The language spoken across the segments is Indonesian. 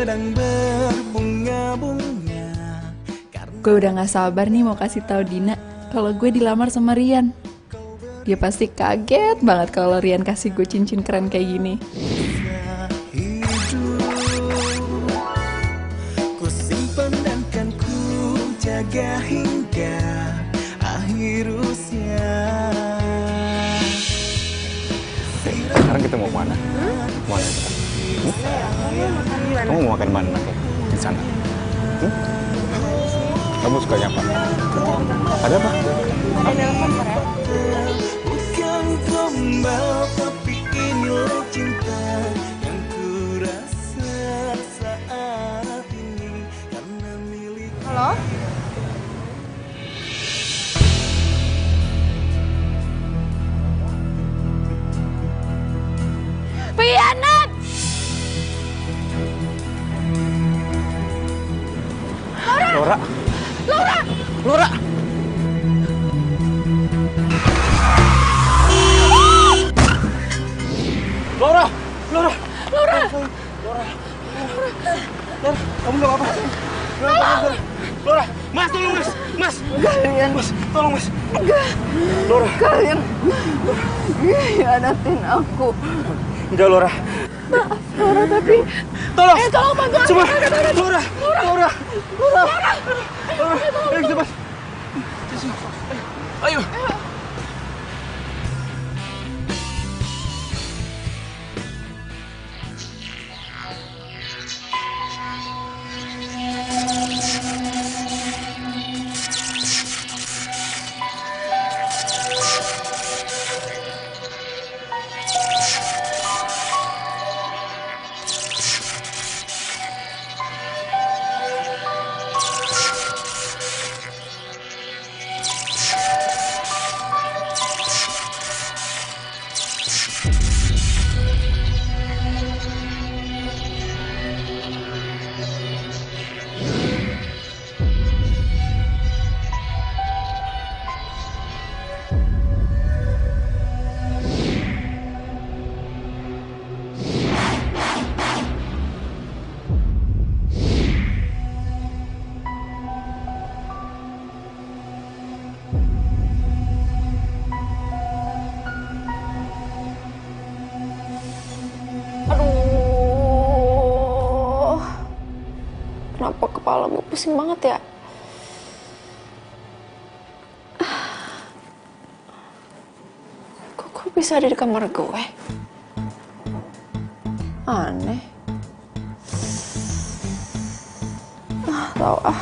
sedang berbunga-bunga. Gue udah gak sabar nih mau kasih tahu Dina kalau gue dilamar sama Rian. Dia pasti kaget banget kalau Rian kasih gue cincin keren kayak gini. Ku simpan dan kan ku jaga hingga akhir usia. Sekarang kita mau mana? Mana kita? Kamu mau makan mana? Di sana? Kamu sukanya apa? Ada apa? Ada telepon Korea. Bukan gombal tapi inilah cinta yang ku rasa saat ini karena milik. Halo? Pianat! Laura! Laura! Laura! Laura! Laura! Laura! Laura, kamu nggak apa-apa? Laura, Mas, tolong Mas, Mas, Kalian, Mas, tolong Mas. Laura. Kalian hianatin aku. Enggak, Laura. Laura tapi Tolong. tolong bantu aku. Coba. Laura, Laura, Laura. Ayo cepat. Ayo. Aduh. Kenapa kepala gue pusing banget ya? Kok gue bisa ada di kamar gue? Aneh. Tahu ah.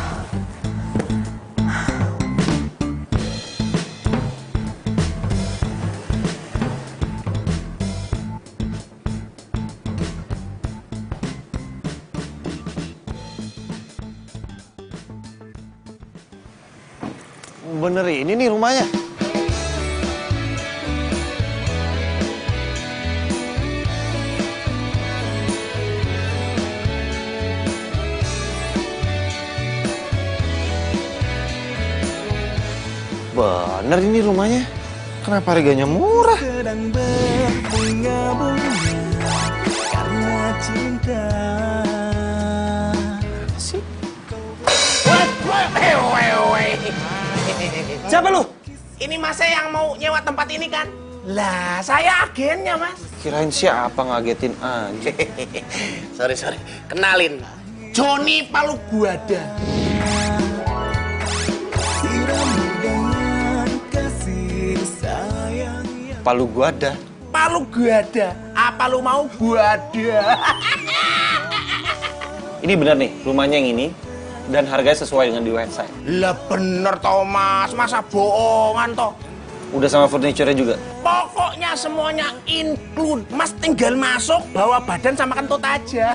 Bener ini nih rumahnya. Bener ini rumahnya. Kenapa harganya murah? Sedang berbunga-bunga karena cinta. Siapa lu? Ini mas saya yang mau nyewa tempat ini kan? Lah, saya agennya mas. Kirain siapa ngagetin aja. Sorry. Kenalin. Joni Paluguada. Siramu dengan kasih sayang yang Palu gua ada. Paluguada. Apa lu mau gua ada? Ini bener nih rumahnya yang ini dan harganya sesuai dengan di website. Lah bener toh mas. Masa bohongan toh? Udah sama furniture-nya juga. Pokoknya semuanya include. Mas tinggal masuk, bawa badan sama kentut aja.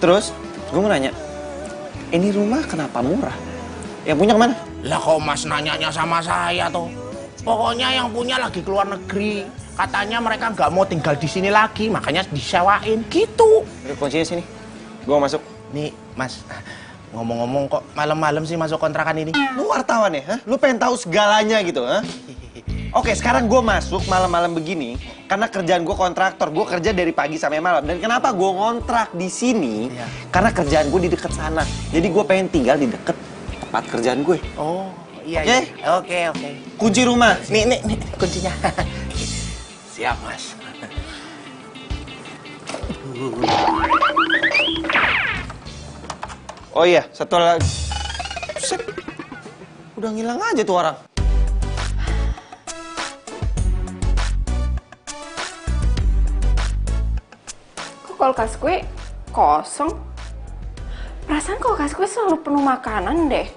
Terus, gue mau nanya, ini rumah kenapa murah? Yang punya kemana? Lah kok mas nanyanya sama saya toh? Pokoknya yang punya lagi keluar negeri. Katanya mereka nggak mau tinggal di sini lagi, makanya disewain gitu. Ada kuncinya sini. Gue masuk. Nih mas, ngomong-ngomong kok malam-malam sih masuk kontrakan ini? Lu wartawan ya? Hah? Lu pengen tahu segalanya gitu, ha? Oke, sekarang gue masuk malam-malam begini karena kerjaan gue kontraktor. Gue kerja dari pagi sampai malam. Dan kenapa gue ngontrak di sini? Iya. Karena kerjaan gue di dekat sana. Jadi gue pengen tinggal di dekat tempat kerjaan gue. Oh, iya, Oke? iya. Oke, oke. Kunci rumah. Nih, kuncinya. Siap, Mas. Oh iya, satu lagi. Buset. Udah ngilang aja tuh orang. Kok kulkas gue kosong? Perasaan kulkas gue selalu penuh makanan deh.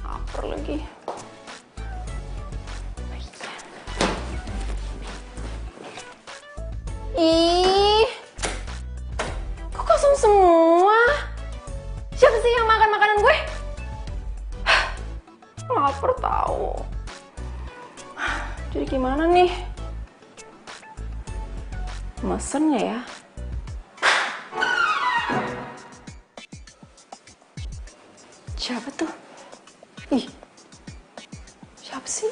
Lapar lagi. Ih, kok kosong semua? Siapa sih yang makan makanan gue? Lapar tahu. Jadi gimana nih? Mesennya ya? Siapa tuh? Ih, siapa sih?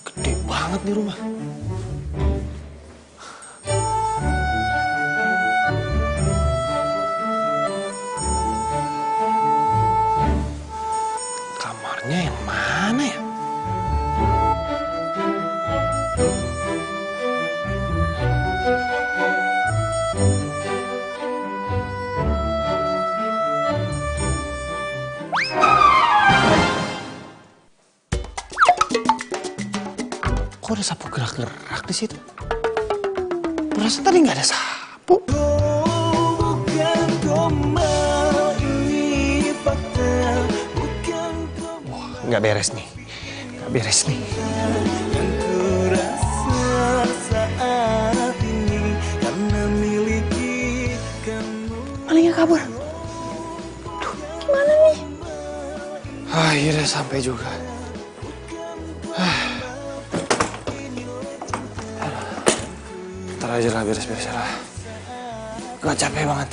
Gede banget nih rumah. Kamarnya yang mana ya? Kok ada sapu gerak-gerak di situ? Perasaan tadi nggak ada sapu. Bukan gombal, ini fakta. Bukan gombal Wah, nggak beres nih. Nggak beres nih. yang kurasa saat ini karena miliki kamu. Malingnya kabur. Gimana nih? Akhirnya sampai juga. Ntar aja lah beres-beres lah. Gue capek banget.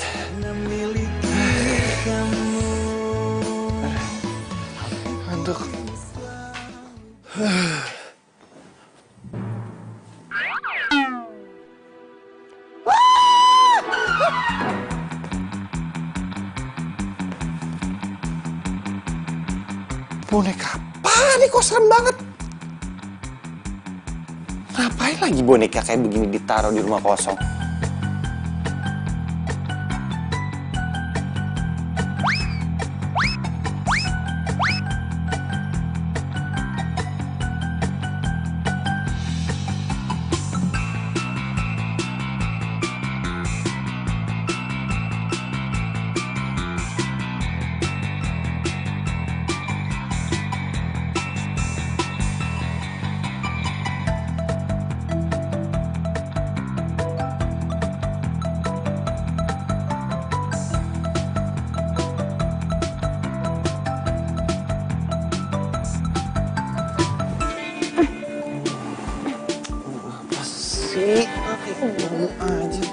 Ngantuk. Boneka apa nih, kok serem banget? Ngapain lagi boneka kayak begini ditaruh di rumah kosong? Sih, tunggu aja.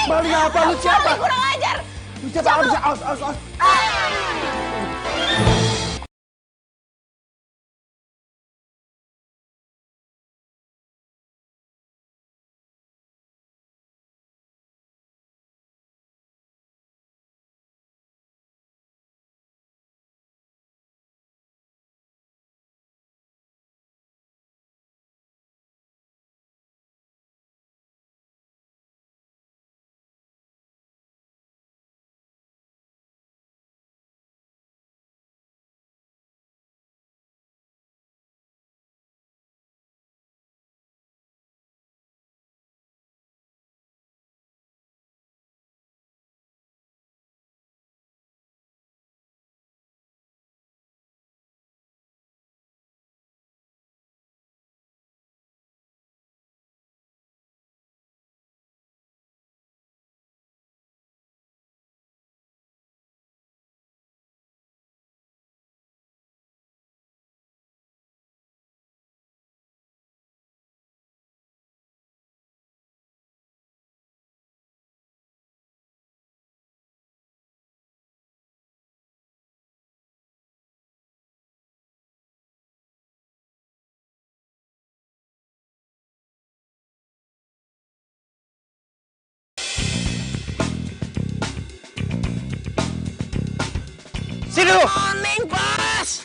Balik apa lu siapa? Kurang ajar! Lu siapa? Aus. Sini lu. Morning, bos.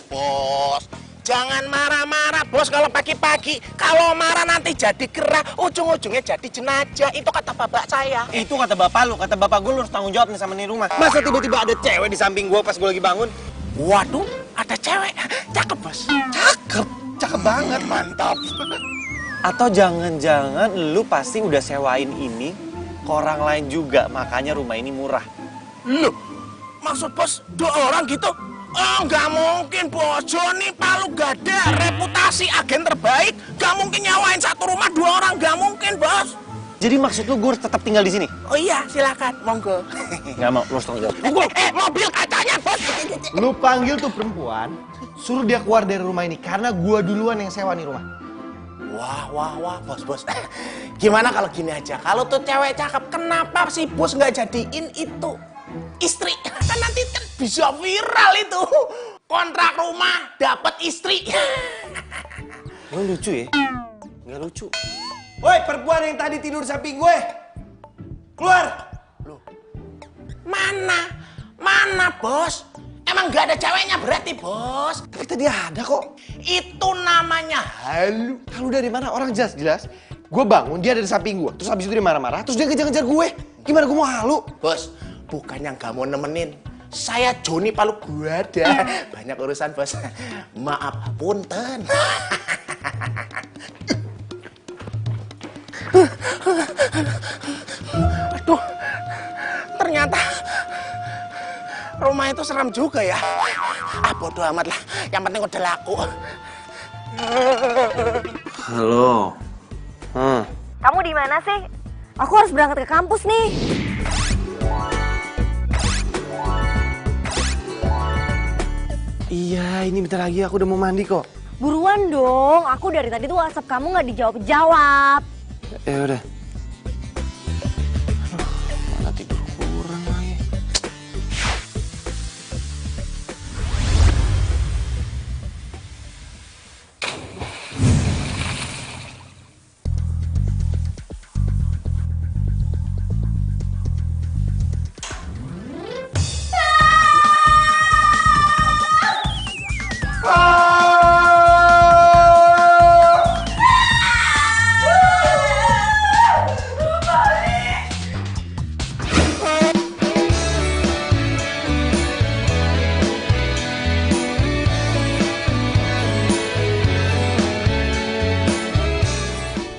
Bos, jangan marah-marah, bos. Kalau pagi-pagi, kalau marah nanti jadi gerah, ujung-ujungnya jadi jenazah. Itu kata bapak saya. Itu kata bapak lu, kata bapak gue lu harus tanggung jawab nih sama nih rumah. Masa tiba-tiba ada cewek di samping gue pas gue lagi bangun? Waduh, ada cewek. Cakep, bos. Cakep banget. Mantap. Atau jangan-jangan lu pasti udah sewain ini ke orang lain juga, makanya rumah ini murah. Loh, maksud bos 2 orang gitu? Oh, nggak mungkin, bos. Joni Palu Gada, reputasi agen terbaik. Nggak mungkin nyawain satu rumah 2 orang, nggak mungkin, bos. Jadi maksud lu gue harus tetap tinggal di sini? Oh iya, silakan, monggo. Nggak mau, lu harus tanggung jawab. Mobil kacanya, bos. Lu panggil tuh perempuan, suruh dia keluar dari rumah ini karena gua duluan yang sewa nih rumah. Wah, bos. Gimana kalau gini aja? Kalau tuh cewek cakep, kenapa sih bos nggak jadiin itu istri? Kan nanti kan bisa viral itu. Kontrak rumah, dapat istri. Lu lucu ya? Nggak lucu. Woi, perempuan yang tadi tidur samping gue, keluar! Mana, bos? Emang nggak ada ceweknya berarti, bos? Tapi tadi ada kok. Itu namanya halu. Halu dari mana? Orang jelas. Gue bangun, dia ada di samping gue. Terus habis itu dia marah-marah, terus dia ngejar-ngejar gue. Gimana gue mau halu? Bos, bukan yang nggak mau nemenin. Saya Joni Palu Gada. Banyak urusan, bos. Maaf, punten. Aduh, ternyata rumah itu seram juga ya. Bodo amat lah, yang penting udah laku. Halo. Kamu di mana sih? Aku harus berangkat ke kampus nih. Iya, ini bentar lagi aku udah mau mandi kok. Buruan dong, aku dari tadi tuh WhatsApp kamu nggak dijawab-jawab. Ya udah. Mana tidur kurang lagi.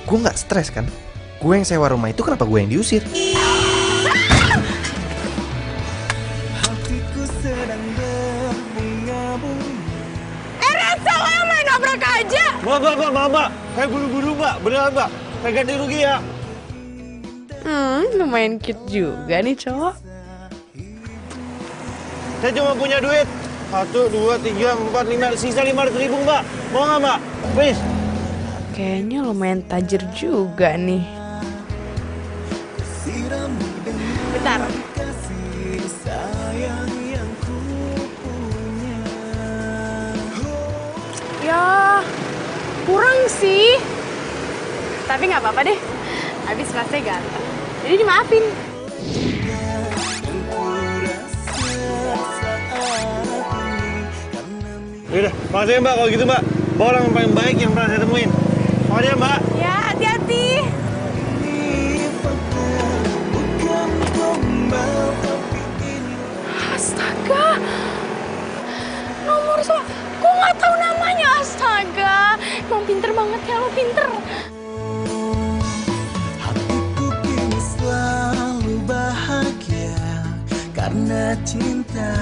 Gue nggak stres kan? Gue yang sewa rumah itu, kenapa gue yang diusir? Hatiku sedang berbunga-bunga. Reza, lo yang main nabrak aja. Mbak. Kayak buru-buru, Mbak. Beneran, Mbak. Kayak ganti rugi ya. Lumayan cute juga nih cowok. Saya cuma punya duit. 1, 2, 3, 4, 5, sisa 500.000, Mbak. Mau nggak, Mbak? Please. Kayaknya lumayan tajir juga nih. Bentar. Kasih sayang yang ku punya. Ya, kurang sih. Tapi nggak apa-apa deh. Habis masnya ganteng. Jadi dimaafin. Yaudah, makasih ya, Mbak. Kalau gitu, Mbak. Bawa orang yang paling baik yang pernah saya temuin. Makasih ya, Mbak. Ya, hati-hati. Bukan gombal tapi ini. Astaga. Nomor so, gue nggak tahu namanya. Astaga. Emang pinter banget ya, lo pinter. Hatiku kini selalu bahagia karena cinta.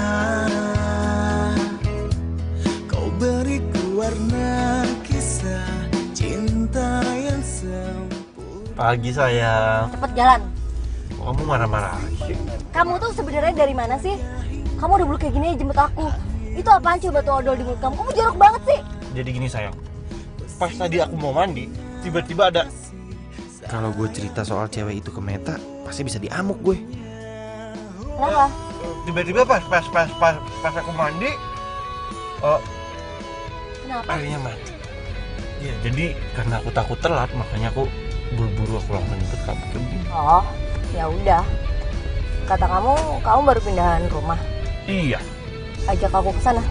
Kau beriku warna kisah cinta yang sempurna. Pagi, sayang. Cepet jalan. Kamu marah-marah sih? Kamu tuh sebenarnya dari mana sih? Kamu udah bulu kayak gini jemput aku. Itu apaan coba tuh odol di mulut kamu? Kamu jorok banget sih. Jadi gini, sayang. Pas tadi aku mau mandi, tiba-tiba ada... Kalau gue cerita soal cewek itu ke Meta, pasti bisa diamuk gue. Kenapa? Tiba-tiba pas aku mandi, Kenapa? airnya mati. Ya, jadi karena aku takut telat, makanya aku buru-buru aku langsung ikut kamu ke begini. Oh, ya udah. Kata kamu baru pindahan rumah. Iya. Ajak aku ke sana.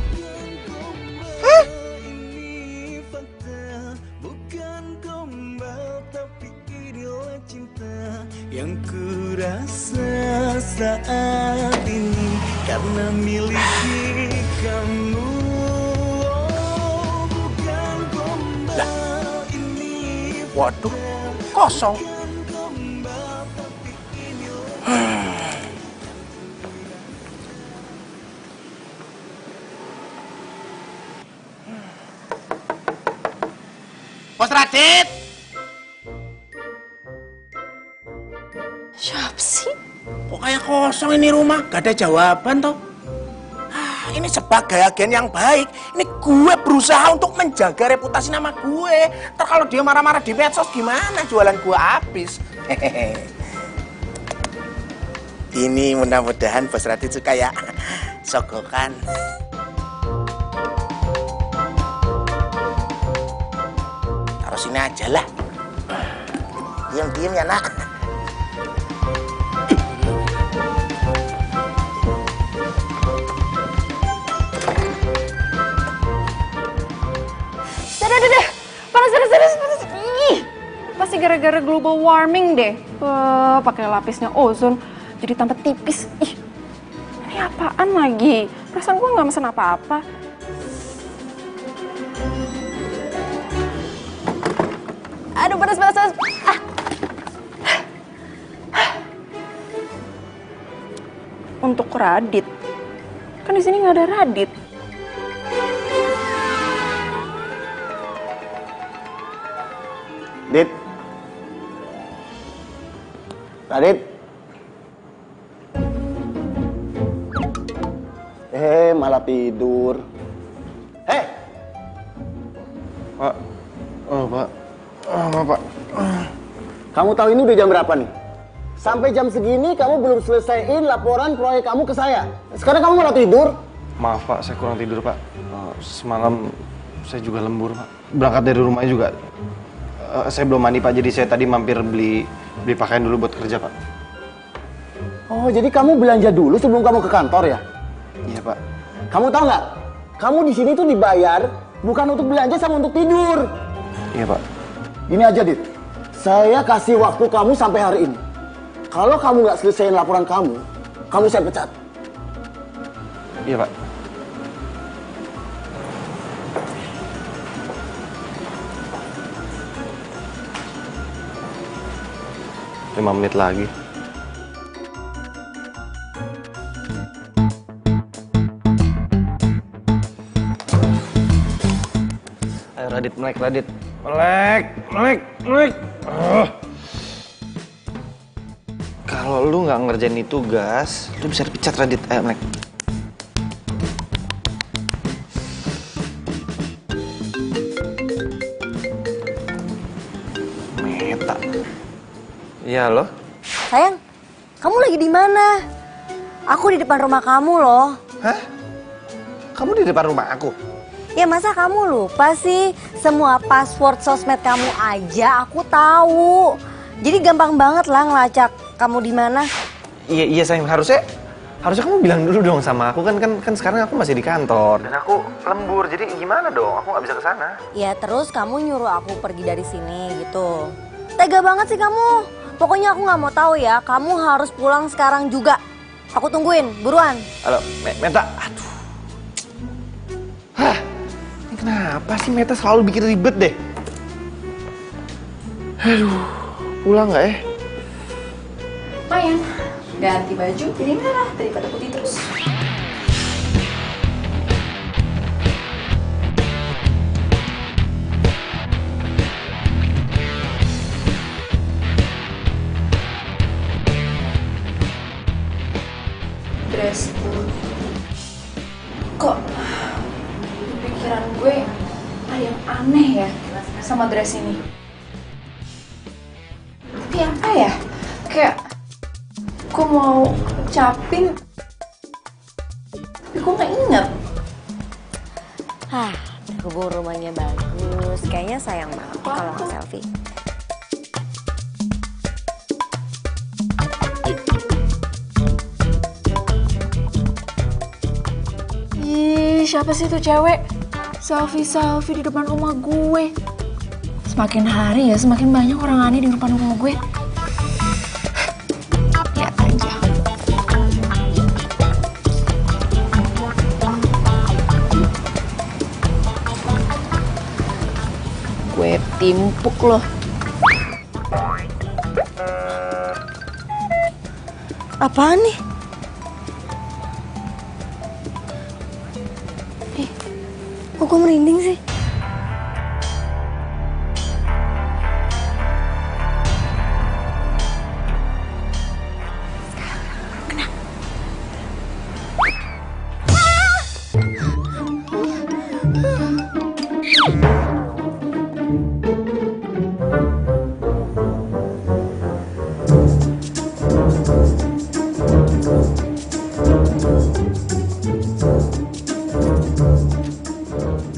Yang kurasa saat ini karena miliki kamu. Bukan gombal ini. Waduh, kosong. Bos Radit. Siapa sih? Kok kayak kosong ini rumah? Gak ada jawaban toh? Ini sebagai agen yang baik, ini gue berusaha untuk menjaga reputasi nama gue. Ntar kalau dia marah-marah di medsos gimana? Jualan gue habis. Ini mudah-mudahan Bos Radit suka ya. Sogokan. Taruh sini aja lah. Diam-diam ya nak. Dadah. Panas. Ih, pasti gara-gara global warming deh. Pakai lapisnya ozon jadi tambah tipis. Ih, ini apaan lagi? Perasaan gue nggak mesen apa-apa. Aduh, panas. Untuk Radit, kan di sini nggak ada Radit. Dit. Radit. Malah tidur. Pak. Oh, Pak. Maaf, Pak. Kamu tahu ini udah jam berapa nih? Sampai jam segini kamu belum selesaiin laporan proyek kamu ke saya. Sekarang kamu malah tidur. Maaf, Pak. Saya kurang tidur, Pak. Semalam saya juga lembur, Pak. Berangkat dari rumah juga. Saya belum mandi, Pak. Jadi saya tadi mampir beli pakaian dulu buat kerja, Pak. Oh, jadi kamu belanja dulu sebelum kamu ke kantor ya? Iya, Pak. Kamu tahu nggak? Kamu di sini tuh dibayar bukan untuk belanja sama untuk tidur. Iya, Pak. Gini aja, Dit. Saya kasih waktu kamu sampai hari ini. Kalau kamu nggak selesaiin laporan kamu saya pecat. Iya, Pak. Lima menit lagi. Ayo Radit, melek Radit. Melek. Kalau lu nggak ngerjain itu tugas, lu bisa dipecat Radit. Ayo melek. Meta. Iya loh. Sayang, kamu lagi di mana? Aku di depan rumah kamu loh. Hah? Kamu di depan rumah aku? Ya masa kamu lupa sih? Semua password sosmed kamu aja aku tahu. Jadi gampang banget lah ngelacak kamu di mana. Iya sayang, harusnya kamu bilang dulu dong sama aku kan sekarang aku masih di kantor dan aku lembur, jadi gimana dong? Aku nggak bisa ke sana. Ya terus kamu nyuruh aku pergi dari sini gitu. Tega banget sih kamu. Pokoknya aku nggak mau tahu ya. Kamu harus pulang sekarang juga. Aku tungguin, buruan. Halo, Meta. Aduh. Hah? Ini kenapa sih Meta selalu bikin ribet deh? Aduh, pulang nggak ya? Lumayan, ganti baju jadi merah daripada putih terus. Dressku kok pikiran gue ada yang aneh ya sama dress ini. Tapi apa ya? Kayak gue mau ucapin tapi gue gak inget. Berhubung rumahnya bagus, kayaknya sayang banget kalau nggak selfie. siapa sih tuh cewek? Selfie di depan rumah gue. Semakin hari ya, semakin banyak orang aneh di depan rumah gue. Lihat aja. Gue timpuk loh. Apaan nih? Kok gue merinding sih?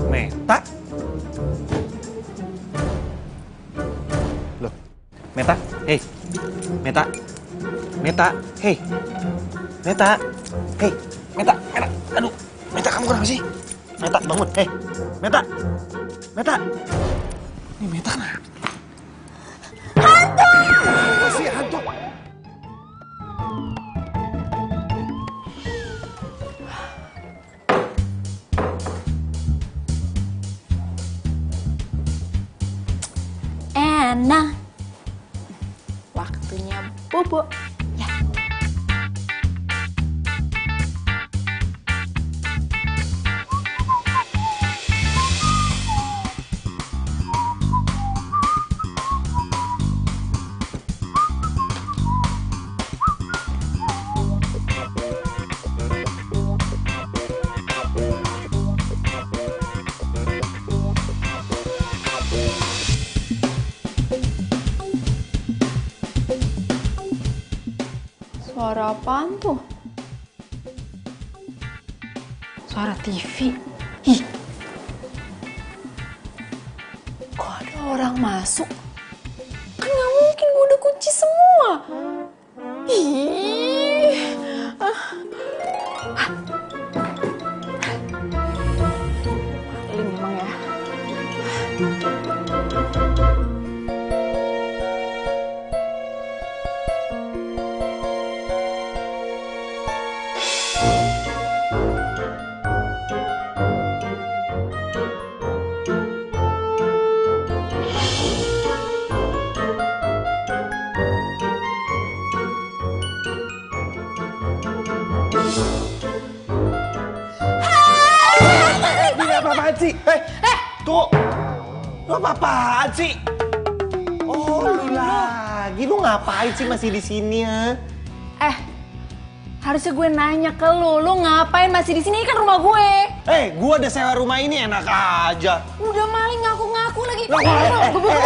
Meta? Loh, Meta? Hei, Meta? Meta? Hei, Meta? Hei, Meta? Meta? Aduh, Meta kamu kenapa sih? Meta, bangun. Hei, Meta? Meta? Ini Meta kenapa? Hantu! Apa sih hantu? Nah, waktunya bobo. Ya. Suara apaan tuh? Suara TV. Ih. Kok ada orang masuk? Kan nggak mungkin, gue udah kunci semua. Ih. Maling emang ya. Apaan sih? Tuh! Lu apa-apaan sih? Oh, lu lagi. Lu ngapain sih masih di sini ya? Harusnya gue nanya ke lu ngapain masih di sini? Ini kan rumah gue. Gua udah sewa rumah ini, enak aja. Udah maling ngaku-ngaku lagi.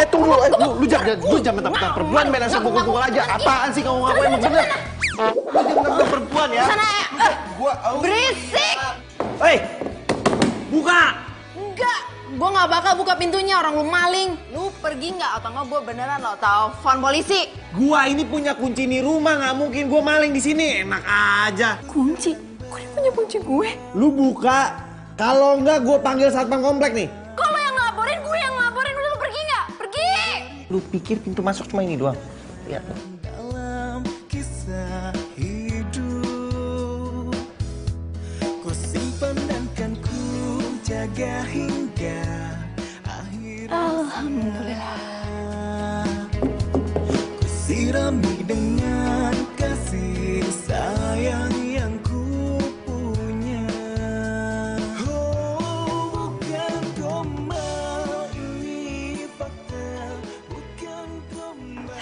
Tunggu, lu jangan mentang-mentang perempuan main langsung pukul-pukul aja. Apaan sih kamu ngaku emang bener? Lu jangan mentang perempuan ya. Sana. Gua Berisik. Buka! Enggak, gue nggak bakal buka pintunya, orang lu maling. Lu pergi nggak atau nggak gue beneran lo telepon polisi. Gua ini punya kunci di rumah, nggak mungkin gua maling di sini. Enak aja. Kunci? Kok dia punya kunci gue? Lu buka, kalau enggak gua panggil satpam komplek nih. Kalau yang ngelaporin, gue yang ngelaporin. Udah lu pergi nggak? Pergi! Lu pikir pintu masuk cuma ini doang? Lihat. Dalam kisah hidup, ku simpan dan kan ku jaga hingga akhir. Alhamdulillah. Ku sirami dengan kasih sayang yang ku punya. Oh, bukan gombal, ini fakta. Bukan gombal.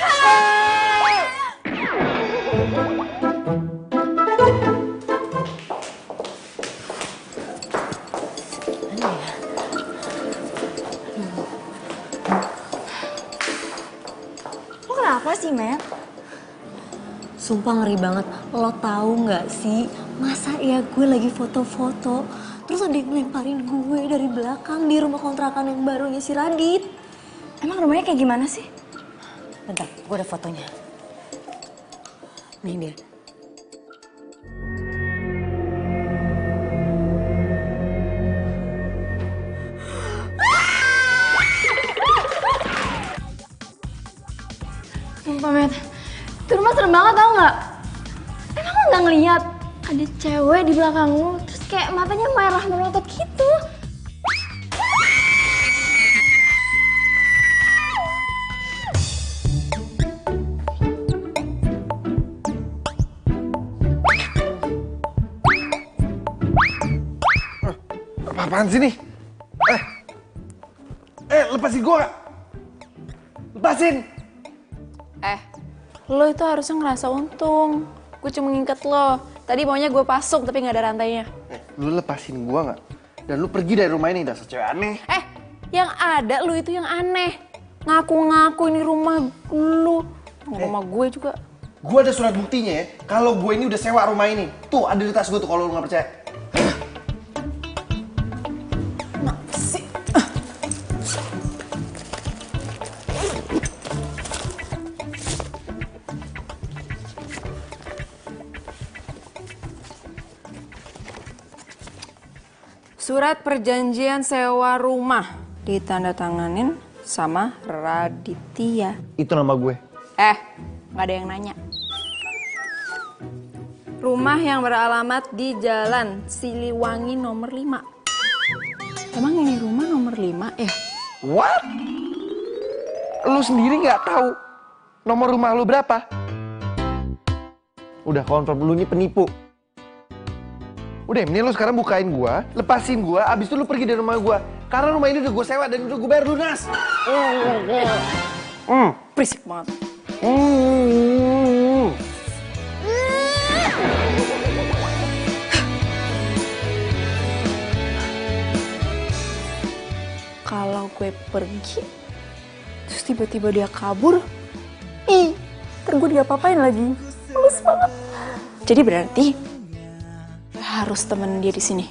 Lo kenapa sih, Mel? Sumpah ngeri banget. Lo tahu nggak sih, masa ya gue lagi foto-foto, terus ada yang ngelemparin gue dari belakang di rumah kontrakan yang barunya si Radit. Emang rumahnya kayak gimana sih? Bentar, gue ada fotonya. Nih dia. banget tau nggak? Emang lo nggak ngeliat ada cewek di belakang lo, terus kayak matanya merah melotot gitu. Apaan sih nih? Lepasin gua gak? Lepasin! Lo itu harusnya ngerasa untung. Gue cuma ngikat lo. Tadi maunya gue pasuk tapi nggak ada rantainya. Lu lepasin gua gak? Dan lu pergi dari rumah ini, dasar cewek aneh. Yang ada lu itu yang aneh. Ngaku-ngaku ini rumah lu. Rumah gue juga. Gua ada surat buktinya ya, kalau gue ini udah sewa rumah ini. Tuh, ada di tas gue tuh kalau lu gak percaya. Surat perjanjian sewa rumah ditandatanganin sama Raditya. Itu nama gue. Nggak ada yang nanya. Rumah yang beralamat di Jalan Siliwangi nomor 5. Emang ini rumah nomor 5 ya? What? Lu sendiri nggak tahu nomor rumah lu berapa? Udah confirm lu ini penipu. Udah, mending lu sekarang bukain gua, lepasin gua, abis itu lu pergi dari rumah gua. Karena rumah ini udah gua sewa dan udah gua bayar lunas. Berisik banget. Kalau gue pergi, terus tiba-tiba dia kabur, ntar gue diapa-apain lagi. Males banget. Jadi berarti gue harus temenin dia di sini,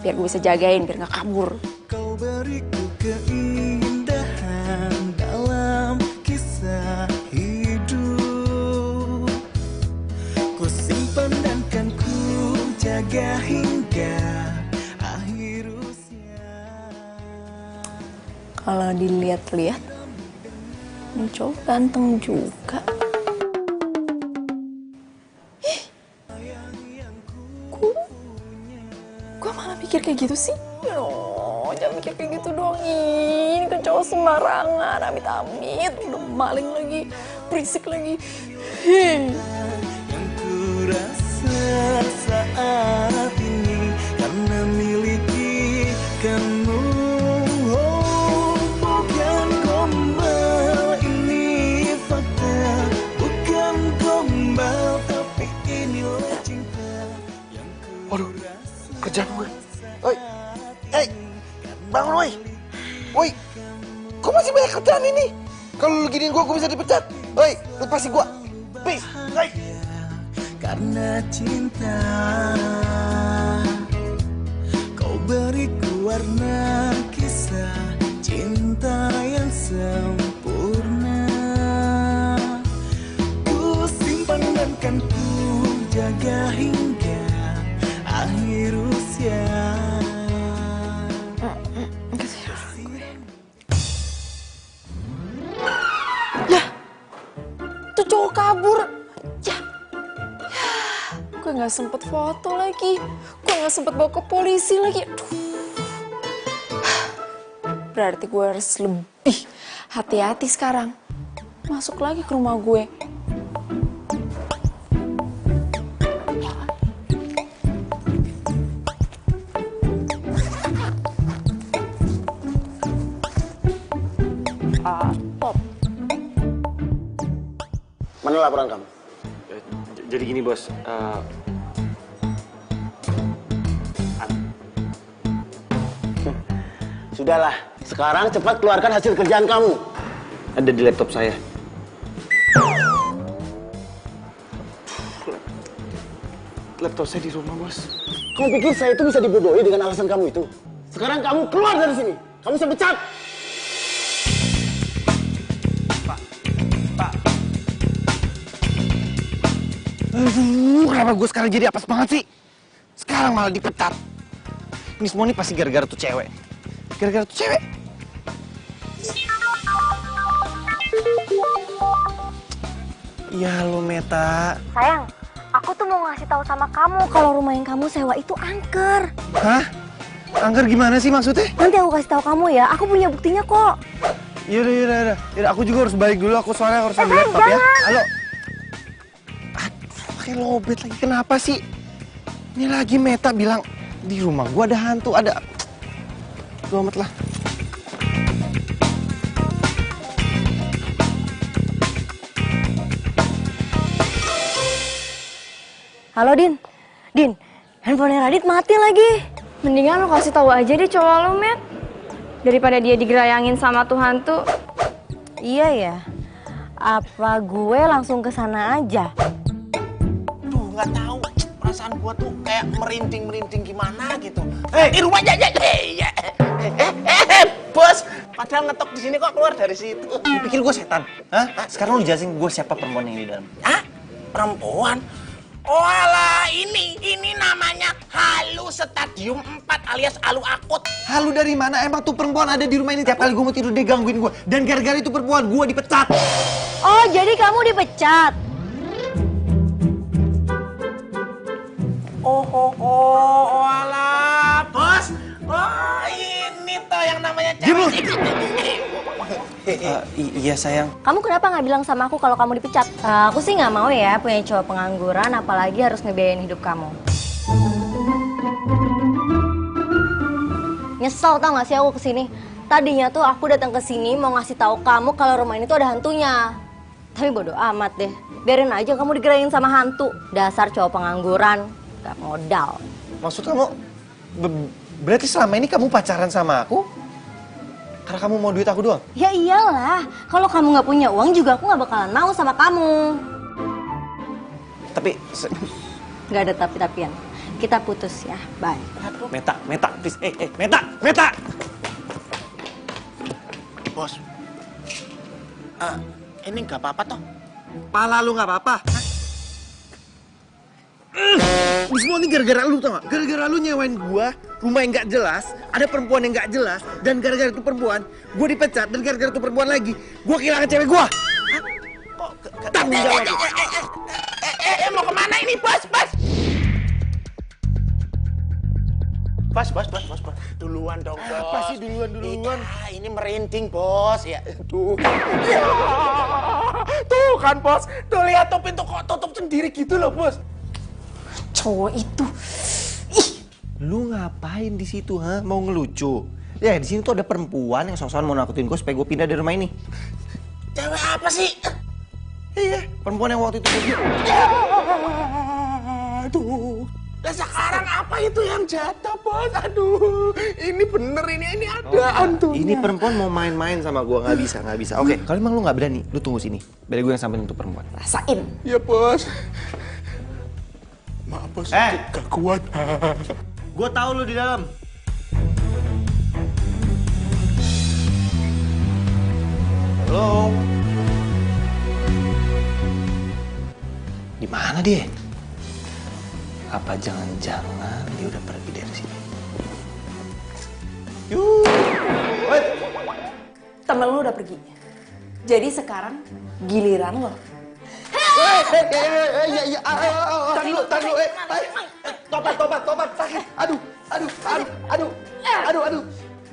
biar gue bisa jagain, biar nggak kabur. Kau beriku keindahan dalam kisah hidup. Ku simpan dan kan ku jaga hingga akhir usia. Kalau dilihat-lihat, ini cowok ganteng juga. Gue malah mikir kayak gitu sih. Jangan mikir kayak gitu dong. Ini kan cowok sembarangan, amit-amit. Udah maling lagi, berisik lagi. Yang ku rasa saat ini karena miliki kamu. Oh, bukan gombal, ini fakta. Bukan gombal, tapi inilah cinta. Waduh, kerjaan gue. Oi, bangun woi. Woi, kok masih banyak kerjaan ini? Kalau lu giniin gue bisa dipecat. Oi, lepasin gue. Please, oi. Karena cinta, kau beriku warna kisah cinta yang sempurna. Ku simpan dan kan ku jaga hingga akhir usia. Tuh cowok kabur. Gue nggak sempet foto lagi. Gue nggak sempet bawa ke polisi lagi. Aduh. Berarti gue harus lebih hati-hati sekarang. Masuk lagi ke rumah gue. Top. Mana laporan kamu? Jadi gini bos, Sudahlah, sekarang cepat keluarkan hasil kerjaan kamu. ada di laptop saya. Laptop saya di rumah bos. Kamu pikir saya itu bisa dibodohi dengan alasan kamu itu? Sekarang kamu keluar dari sini. Kamu saya pecat. Aduh, kenapa gue sekarang jadi apes banget sih? Sekarang malah dipecat. Ini semua nih pasti gara-gara tuh cewek. Gara-gara tuh cewek. Ya lo Meta. Sayang, aku tuh mau ngasih tahu sama kamu kalau rumah yang kamu sewa itu angker. Hah? Angker gimana sih maksudnya? Nanti aku kasih tahu kamu ya, aku punya buktinya kok. Yaudah. Aku juga harus balik dulu, aku soalnya harus ambil laptop ya. Halo. Aduh, pakai lobet lagi, kenapa sih? Ini lagi Meta bilang, di rumah gua ada hantu, ada... Duh amat lah. Halo Din, handphonenya Radit mati lagi. Mendingan lo kasih tahu aja deh cowok lo, Matt. Daripada dia digerayangin sama tuh hantu. Iya ya, apa gue langsung ke sana aja? Duh, nggak tahu. Perasaan gua tuh kayak merinding gimana gitu. Di rumah ya. Bos. Padahal ngetok di sini kok keluar dari situ. Lu pikir gua setan? Hah? Sekarang lu jelasin gua siapa perempuan yang di dalam. Hah? Perempuan? Oh alah, ini namanya halu stadium 4 alias halu akut. Halu dari mana? Emang tuh perempuan ada di rumah ini tiap kali gua mau tidur dia gangguin gua. Dan gara-gara itu perempuan gua dipecat. Oh, jadi kamu dipecat? Oh alah, bos. Oh, ini toh yang namanya cewek. Iya sayang. Kamu kenapa nggak bilang sama aku kalau kamu dipecat? Aku sih nggak mau ya punya cowok pengangguran, apalagi harus ngebiayain hidup kamu. Nyesel tau gak sih aku kesini? Tadinya tuh aku datang ke sini mau ngasih tahu kamu kalau rumah ini tuh ada hantunya. Tapi bodoh amat deh. Biarin aja kamu digerain sama hantu. Dasar cowok pengangguran, gak modal. Maksud kamu berarti selama ini kamu pacaran sama aku? Karena kamu mau duit aku doang? Ya iyalah, kalau kamu nggak punya uang juga aku nggak bakalan mau sama kamu. Tapi Nggak ada tapi-tapian. Kita putus ya, bye. Meta, please. Meta. Bos. Ini nggak apa-apa toh? Pala lu nggak apa-apa. Ini semua ini gara-gara lu tau gak? Gara-gara lu nyewain gua rumah yang gak jelas, ada perempuan yang gak jelas, dan gara-gara itu perempuan, gua dipecat, dan gara-gara itu perempuan lagi, gua kehilangan cewek gua. Kok Tanggung jawab. Mau kemana ini, bos? Bos. Duluan dong, bos. Apa sih duluan? Ini merinding, bos. Ya, tuh. Ya. Tuh kan, bos. Tuh lihat tuh pintu kok tutup sendiri gitu loh, bos. Cowok itu. Lu ngapain di situ, ha? Mau ngelucu? Ya, di sini tuh ada perempuan yang sok-sokan mau nakutin gua supaya gua pindah dari rumah ini. Cewek apa sih? Iya, perempuan yang waktu itu gua. Aduh. Nah sekarang apa itu yang jatuh, bos? Aduh, ini bener ini ada hantunya. Ini perempuan mau main-main sama gua, nggak bisa. Oke, kalau emang lu nggak berani, lu tunggu sini. Biar gue yang sampein untuk perempuan. Rasain. Iya, bos. Maaf, bos. Gak kuat. Gua tahu lu di dalam. Halo. Di mana dia? Apa jangan-jangan dia udah pergi dari sini? Yuh. Wait. Temen lu udah pergi. Jadi sekarang giliran lo. Tahan dulu, tobat, sakit. Aduh.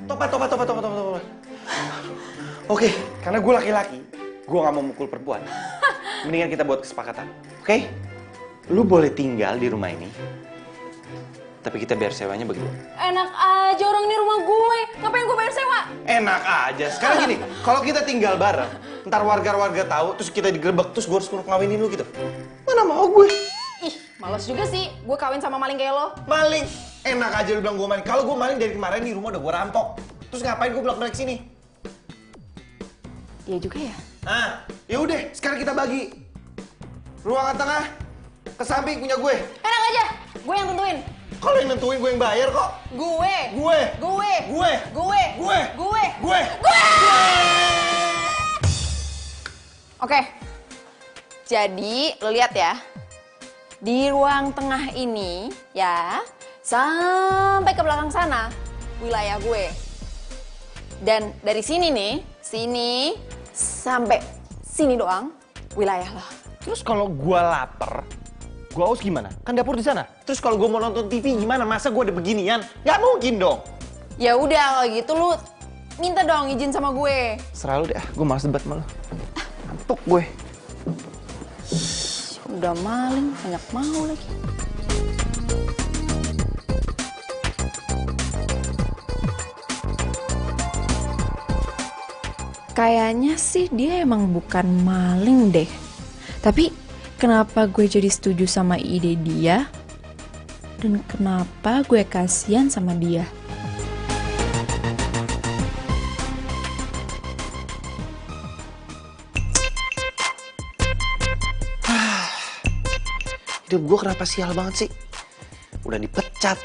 Tobat. Oke, karena gue laki-laki, gue nggak mau mukul perempuan. Mendingan kita buat kesepakatan, oke? Lu boleh tinggal di rumah ini, tapi kita bayar sewanya begitu. Enak aja, orang ini rumah gue. Ngapain gue bayar sewa? Enak aja. Sekarang gini, kalau kita tinggal bareng, ntar warga-warga tahu, terus kita digerebek, terus gue harus ngawinin lu gitu. Mana mau gue? Ih, males juga sih gue kawin sama maling kayak lo. Maling? Enak aja lu bilang gue maling. Kalau gue maling dari kemarin di rumah udah gue rampok. Terus ngapain gue bolak-balik sini? Iya juga ya. Nah, ya udah, sekarang kita bagi. Ruangan tengah, ke samping punya gue. Enak aja, gue yang tentuin. Kalau yang nentuin gue yang bayar kok. Gue. Oke, jadi lo lihat ya. Di ruang tengah ini ya, sampai ke belakang sana, wilayah gue. Dan dari sini nih, sini sampai sini doang, wilayah lo. Terus kalau gua lapar, gua haus gimana? Kan dapur di sana. Terus kalau gua mau nonton TV gimana? Masa gua ada beginian? Nggak mungkin dong. Ya udah kalau gitu lu minta dong izin sama gue. Selalu deh, gua malas debat malu. Ngantuk gue. Udah maling, banyak mau lagi. Kayaknya sih dia emang bukan maling deh. Tapi kenapa gue jadi setuju sama ide dia? Dan kenapa gue kasihan sama dia? Hidup gue kenapa sial banget sih? Udah dipecat.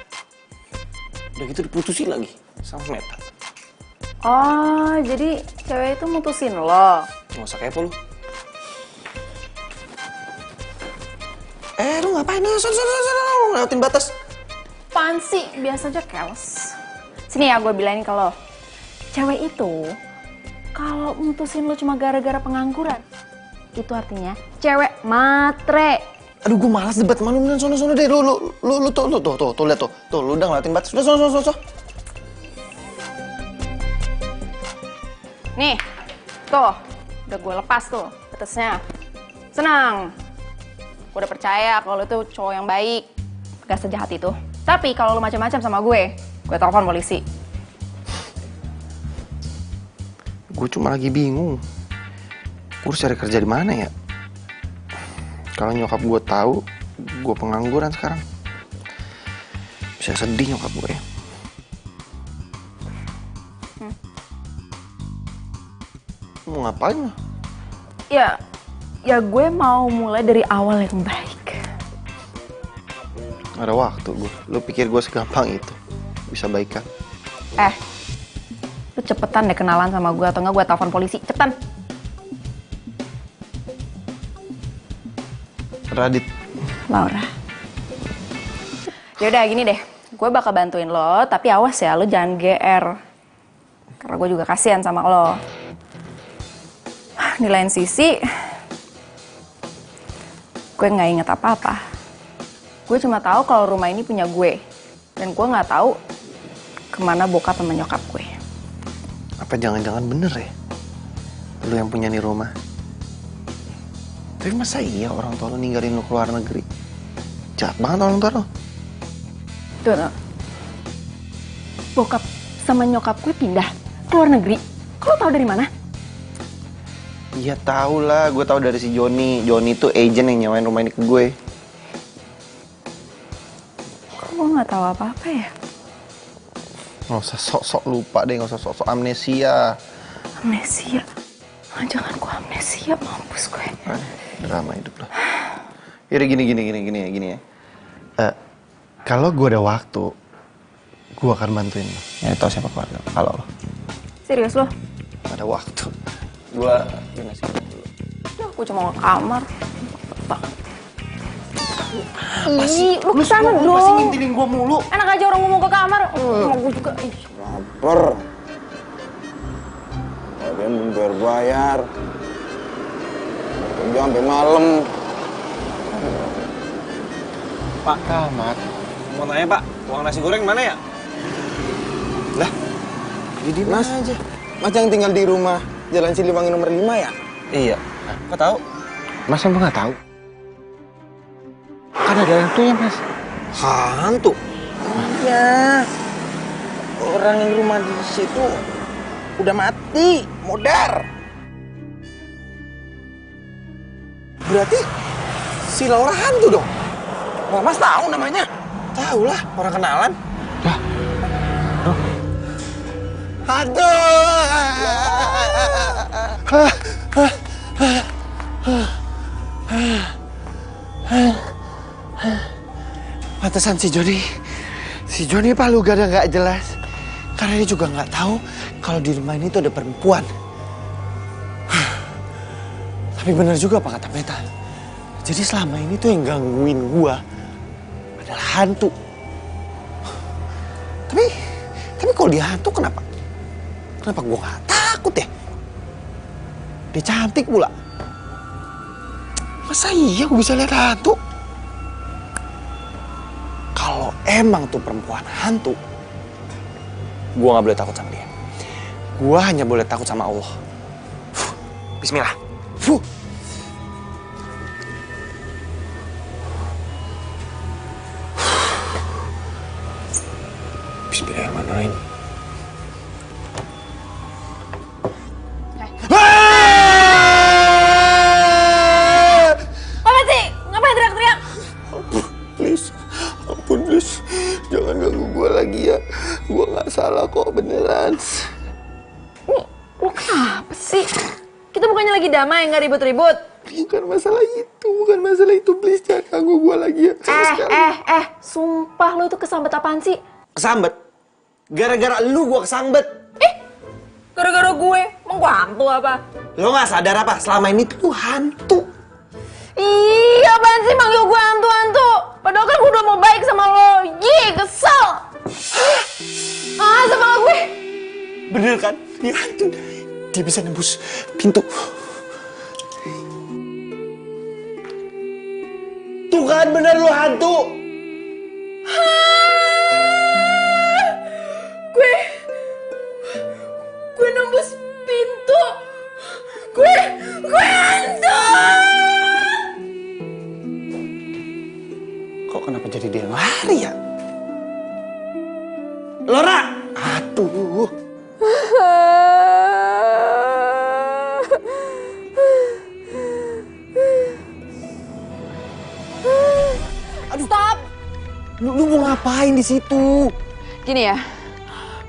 Udah gitu diputusin lagi sama Meta. Oh, jadi cewek itu mutusin lo? Nggak usah kepo lu. Lu ngapain? Sono, lewatin batas. Apaan sih? Biasa aja keles. Sini ya gue bilangin ke lo. Cewek itu, kalau mutusin lo cuma gara-gara pengangguran, itu artinya cewek matre. Aduh, gue malas debat malu. Sono deh. Lu tuh lihat tuh. Tuh, lu udah ngeliatin batas. Udah, sono. Nih, tuh, udah gue lepas tuh batasnya. Senang. Gue udah percaya kalau lo tuh cowok yang baik, gak sejahat itu. Tapi kalau lo macam-macam sama gue telepon polisi. Gue cuma lagi bingung. Gue harus cari kerja di mana ya? Kalau nyokap gue tahu, gue pengangguran sekarang. Bisa sedih nyokap gue ya. Mau ngapain lo? Ya gue mau mulai dari awal yang baik. Ada waktu gue. Lu pikir gue segampang itu? Bisa baikan? Lu cepetan deh kenalan sama gue atau enggak gue telepon polisi. Cepetan. Radit. Laura. Yaudah gini deh. Gue bakal bantuin lo, tapi awas ya, lo jangan GR. Karena gue juga kasihan sama lo. Di lain sisi, gue nggak inget apa-apa. Gue cuma tahu kalau rumah ini punya gue, dan gue nggak tahu kemana bokap sama nyokap gue. Apa jangan-jangan bener ya? Lu yang punya nih rumah. Tapi masa iya orang tua lu ninggalin lu ke luar negeri? Jahat banget orang tua lu. Tuh, bokap sama nyokap gue pindah ke luar negeri. Kok lo tau dari mana? Iya tau lah, gue tau dari si Joni. Joni tuh agent yang nyewain rumah ini ke gue. Kok gue nggak tahu apa-apa ya? Nggak usah sok-sok lupa deh, nggak usah sok-sok amnesia. Amnesia? Jangan gue amnesia, mampus gue. Drama hidup lo. Yaudah gini ya. Kalau gue ada waktu, gue akan bantuin lo. Ya tau siapa keluarga kalau lo. Serius lo? Ada waktu. Gue ngasih dulu. Gue cuma mau ke kamar. Ih, lu kesana dong. Masih ngintilin gue mulu. Enak aja orang ngomong ke kamar. Mau gue juga. Laper. Kalian belum bayar. Kerja sampai malam. Pak Ahmad, mau nanya Pak, uang nasi goreng mana ya? Lah, jadi Mas aja. Mas yang tinggal di rumah Jalan Siliwangi nomor 5 ya? Iya. Kok tahu? Mas emang nggak tahu? Kan ada hantunya Mas. Hantu? Iya. Orang yang rumah di situ udah mati, modar. Berarti si Laura hantu dong? Oh, Mas tahu namanya? Tahu lah, orang kenalan. Lah. Pantesan si Joni palu gada nggak jelas. Karena dia juga nggak tahu kalau di rumah ini tuh ada perempuan. Tapi benar juga apa kata Meta. Jadi selama ini tuh yang gangguin gua adalah hantu. Tapi kalau dia hantu kenapa gua nggak takut ya? Dia cantik pula. Masa iya gue bisa lihat hantu? Kalau emang tuh perempuan hantu, gue nggak boleh takut sama dia. Gue hanya boleh takut sama Allah. Bismillah. Bismillahirrahmanirrahim. Apa sih? Ngapain teriak-teriak? Ampun, please. Jangan ganggu gue lagi ya. Gue nggak salah kok, beneran. Lu kenapa sih? Kita bukannya lagi damai, nggak ribut-ribut. Bukan masalah itu, please. Jangan ganggu gue lagi ya. Sumpah lu tuh kesambet apaan sih? Kesambet? Gara-gara lu gue kesambet. Gara-gara gue? Emang gue hantu apa? Lo nggak sadar apa? Selama ini tuh lu hantu. Ih, apaan sih manggil gue hantu-hantu? Padahal kan gue udah mau baik sama lo. Kesel. Sama gue. Bener kan? Dia hantu. Dia bisa nembus pintu. Tuh kan bener lu hantu. Gue nembus pintu. Gue hantu. Kok kenapa jadi dia lari ya? Lora! Aduh. Stop. Lu mau ngapain di situ? Gini ya,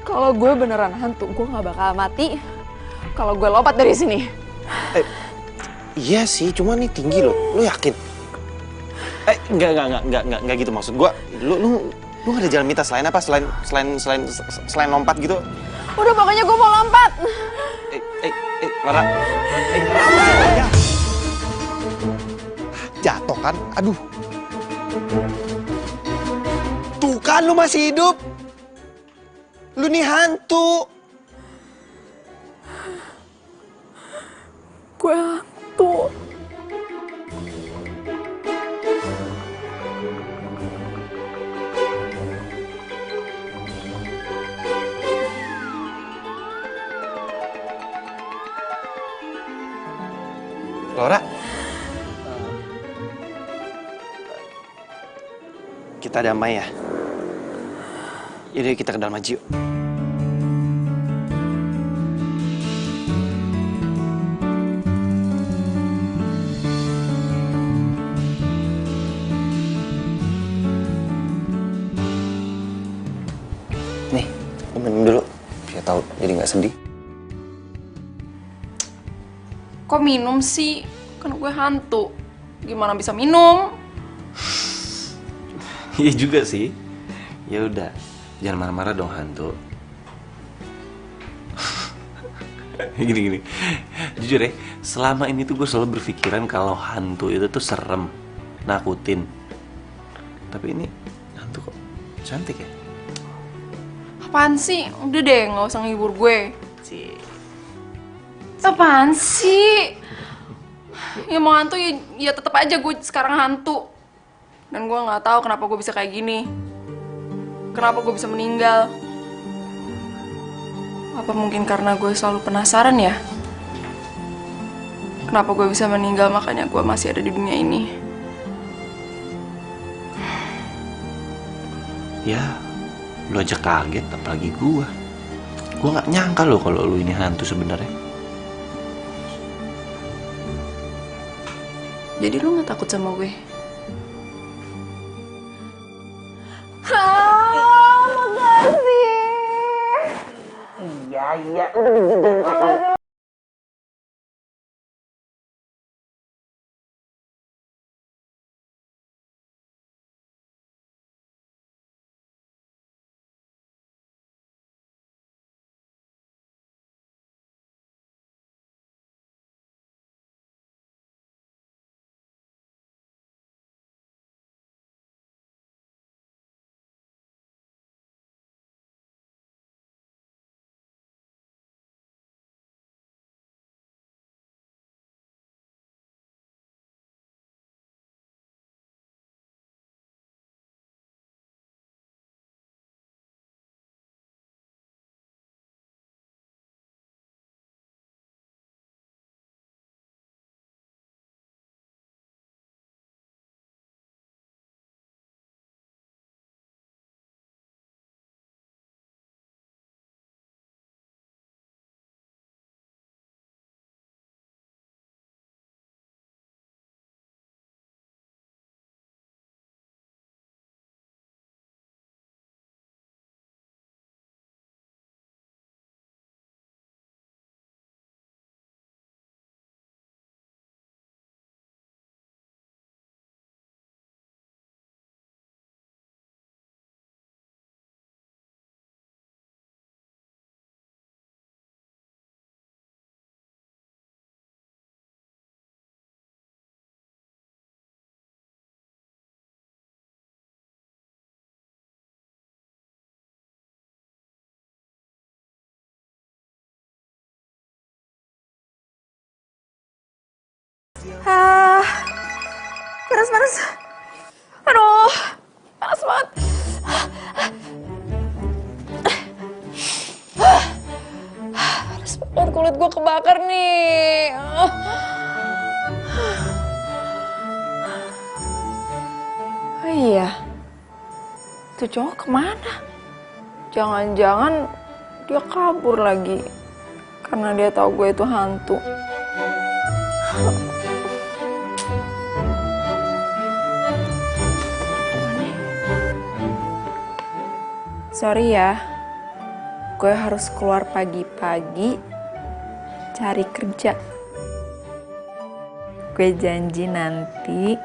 kalau gue beneran hantu, gue nggak bakal mati. Kalau gue lompat dari sini. Iya sih, cuma nih tinggi loh. Lu yakin? Enggak gitu maksud gua. Lu nggak ada jalan minta selain apa? Selain lompat gitu? Udah pokoknya gue mau lompat. Lara. Jatuh kan? Aduh. Tuh kan lu masih hidup. Lu nih hantu. Gue hantu. Laura. Kita damai ya. Yaudah kita ke dalam aja yuk. Nih, aku minum dulu. Biar tahu jadi nggak sedih. Kok minum sih? Kan gue hantu. Gimana bisa minum? Iya juga sih. Ya udah, jangan marah-marah dong hantu. Gini. Jujur ya, selama ini tuh gue selalu berpikiran kalau hantu itu tuh serem, nakutin. Tapi ini hantu kok cantik ya? Apaan sih? Udah deh, nggak usah ngehibur gue. Apaan sih? Ya mau hantu ya tetep aja gue sekarang hantu. Dan gue nggak tahu kenapa gue bisa kayak gini. Kenapa gue bisa meninggal? Apa mungkin karena gue selalu penasaran ya? Kenapa gue bisa meninggal, makanya gue masih ada di dunia ini. Ya, lu aja kaget, apalagi gue. Gue nggak nyangka loh kalau lu ini hantu sebenarnya. Jadi lu nggak takut sama gue? Iya. panas. Aduh, panas banget. Panas banget, kulit gue kebakar nih. Oh iya, tuh cowok kemana? Jangan-jangan dia kabur lagi karena dia tahu gue itu hantu. Sorry ya, gue harus keluar pagi-pagi cari kerja. Gue janji nanti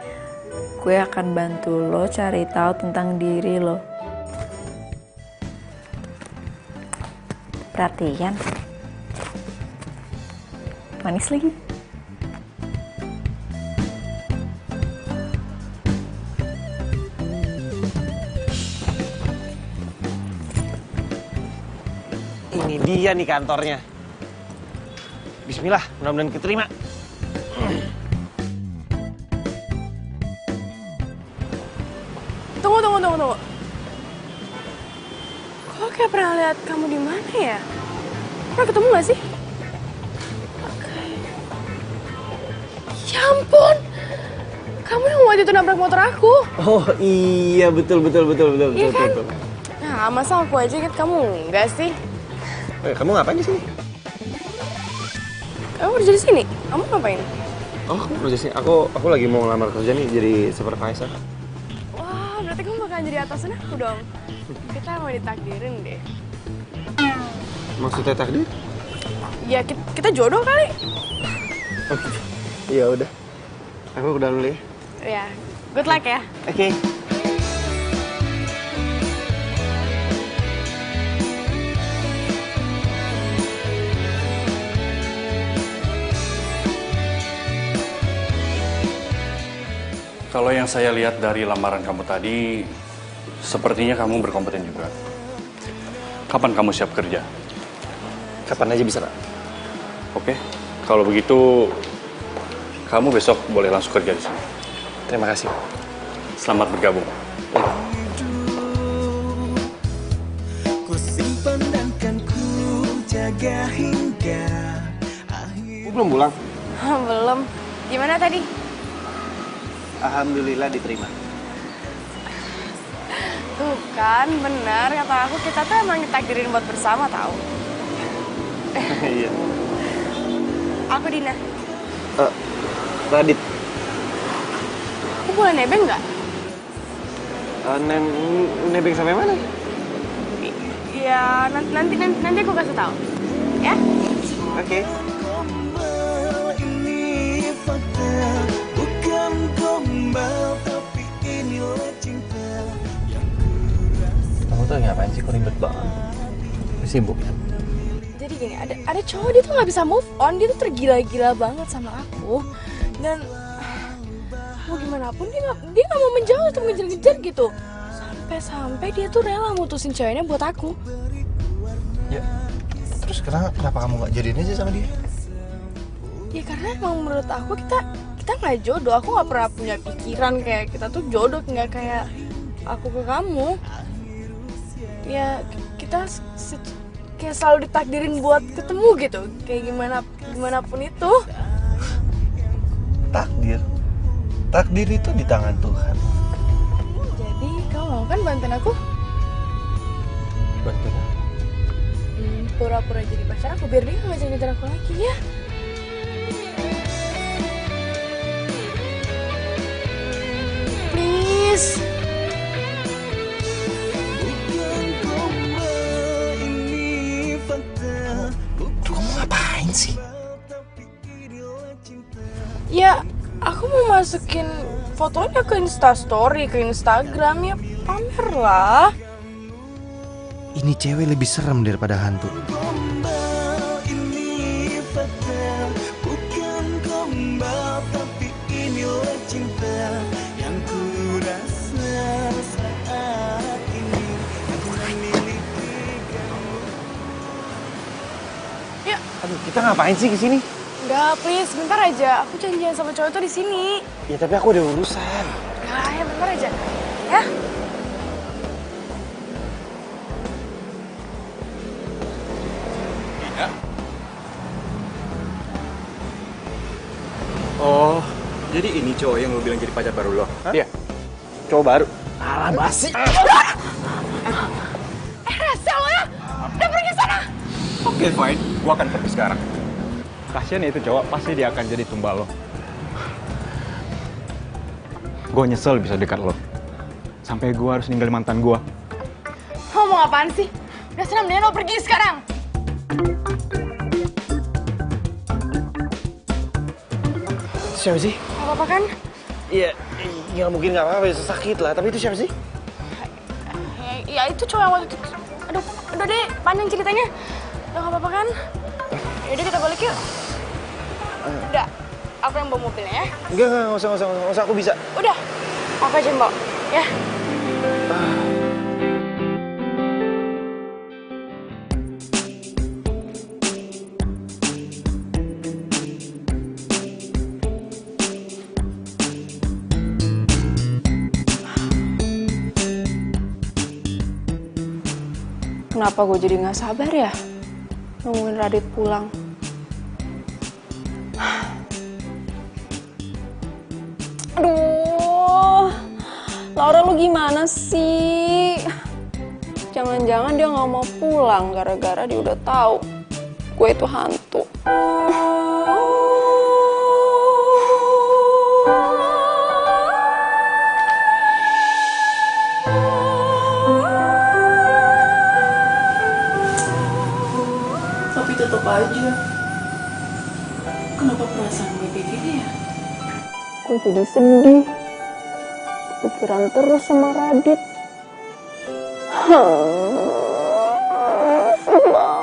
gue akan bantu lo cari tahu tentang diri lo. Perhatian. Manis lagi. Ini dia nih kantornya. Bismillah, mudah-mudahan keterima. Tunggu. Kok kayak pernah lihat kamu di mana ya? Pernah ketemu gak sih? Ya ampun, kamu yang waktu itu nabrak motor aku. Oh iya, betul. Iya kan? Nah, masa aku aja inget kamu enggak sih? Kamu ngapain di sini? Kamu kerja di sini? Kamu ngapain? Oh, kamu kerja sini. Aku lagi mau ngelamar kerja nih jadi supervisor. Wah, berarti kamu bakalan jadi atasan aku dong. Kita mau ditakdirin deh. Maksudnya takdir? Ya, kita jodoh kali. Oh, iya udah. Aku udah dulu ya. Ya, good luck ya. Oke. Kalau yang saya lihat dari lamaran kamu tadi, sepertinya kamu berkompeten juga. Kapan kamu siap kerja? Kapan aja bisa, Pak? Oke, kalau begitu kamu besok boleh langsung kerja di sini. Terima kasih. Selamat bergabung. Ku simpan dan kan ku jaga hingga akhir. Belum pulang? Belum. Gimana tadi? Alhamdulillah diterima. Tuh kan, benar kata aku, kita tuh emang ditakdirin buat bersama tahu. Iya. Aku Dina. Radit. Aku boleh nebeng nggak? Nebeng sampai mana? Ya nanti aku kasih tahu. Ya? Oke. Gombal ini fakta, bukan gombal tapi inilah cinta yang kurasa. Kamu tuh ngapain sih? Kok ribet banget? Sibuk ya? Jadi gini, ada cowok dia tuh nggak bisa move on, dia tuh tergila-gila banget sama aku. Dan mau gimana pun dia nggak mau menjauh atau ngejar-ngejar gitu. Sampai dia tuh rela mutusin ceweknya buat aku. Ya, terus kenapa kamu nggak jadiin aja sama dia? Ya karena emang menurut aku kita nggak jodoh. Aku nggak pernah punya pikiran kayak kita tuh jodoh, nggak kayak aku ke kamu. Ya kita kayak selalu ditakdirin buat ketemu gitu. Kayak gimana pun itu. Takdir itu di tangan Tuhan. Jadi kamu mau kan bantuin aku? Bantuin apa? Pura-pura jadi pacar aku biar dia nggak ngejar-ngejar aku lagi ya. Please. Bukan gombal ini fakta, Tuh kamu ngapain sih? tapi inilah cinta. Ya, aku mau masukin fotonya ke Instastory, ke Instagram ya pamer lah. Ini cewek lebih serem daripada hantu. Gombal ini fakta, bukan gombal tapi inilah cinta yang ku rasa saat ini. Aku memiliki kamu. Aduh, kita ngapain sih kesini? Enggak, please, bentar aja. Aku janjian sama cowok itu di sini. Ya tapi aku ada urusan. Ya, bentar aja. Ya. Oh, jadi ini cowok yang lo bilang jadi pacar baru lo? Iya. Cowok baru. Alah basi. Rasa lo ya. Udah pergi sana. Oke, fine. Gua akan pergi sekarang. Kasian itu cowok, pasti dia akan jadi tumbal lo. Gue nyesel bisa dekat lo. Sampai gue harus ninggalin mantan gue. Lo mau apaan sih? Udah senang, mendingan lo pergi sekarang. Siapa sih? Gak apa-apa kan? Iya, ya mungkin nggak apa-apa, bisa sakit lah. Tapi itu siapa sih? Ya itu cowok yang waktu itu. Aduh, udah deh, panjang ceritanya. Udah gak apa-apa kan? Yaudah kita balik yuk. Udah, aku yang bawa mobilnya ya. Enggak, nggak usah, aku bisa. Udah, aku aja yang bawa, ya. Kenapa gue jadi nggak sabar ya nungguin Radit pulang? Aduh, Laura lu gimana sih? Jangan-jangan dia nggak mau pulang gara-gara dia udah tahu gue itu hantu. Tapi tetap aja, kenapa perasaan gue kayak gini ya? Gue jadi sedih, pikiran terus sama Radit. Sebal.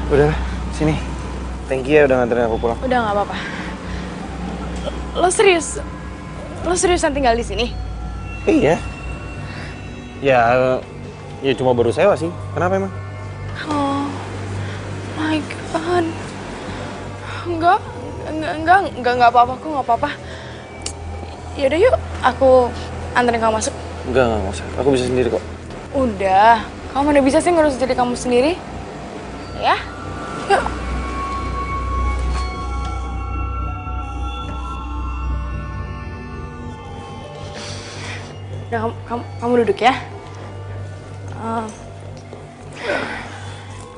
Udah, sini. Thank you ya udah nganterin aku pulang. Udah nggak apa-apa. Lo serius? Lo seriusan tinggal di sini? Iya. Ya cuma baru sewa sih. Kenapa emang? Oh my god. Enggak apa-apa, aku nggak apa-apa. Yaudah yuk, aku anterin kamu masuk. Enggak usah. Aku bisa sendiri kok. Udah, kamu udah bisa sih ngurus diri kamu sendiri. Ya, yuk. Udah, kamu duduk ya.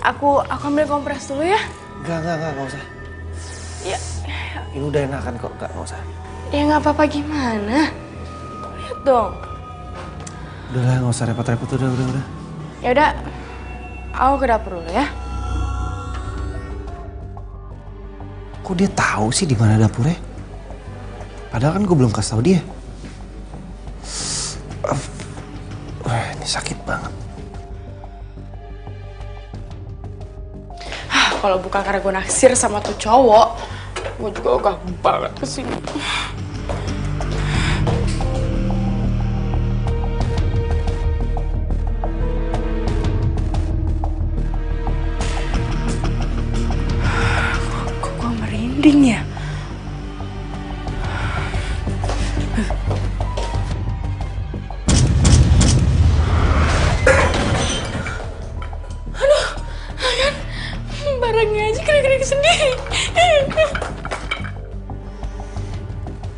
Aku ambil kompres dulu ya. Enggak usah. Ya. Ini udah enakan kok, enggak usah. Ya nggak apa-apa gimana. Lihat dong. Udahlah, nggak usah repot-repot, udah. Ya udah, aku ke dapur dulu ya. Kok dia tahu sih di mana dapurnya? Padahal kan gue belum kasih tahu dia. Wah, ini sakit banget. Kalau bukan karena gue naksir sama tuh cowok, gue juga ogah banget kesini. Kok gue merinding ya? Barangnya aja kering-kering sendiri.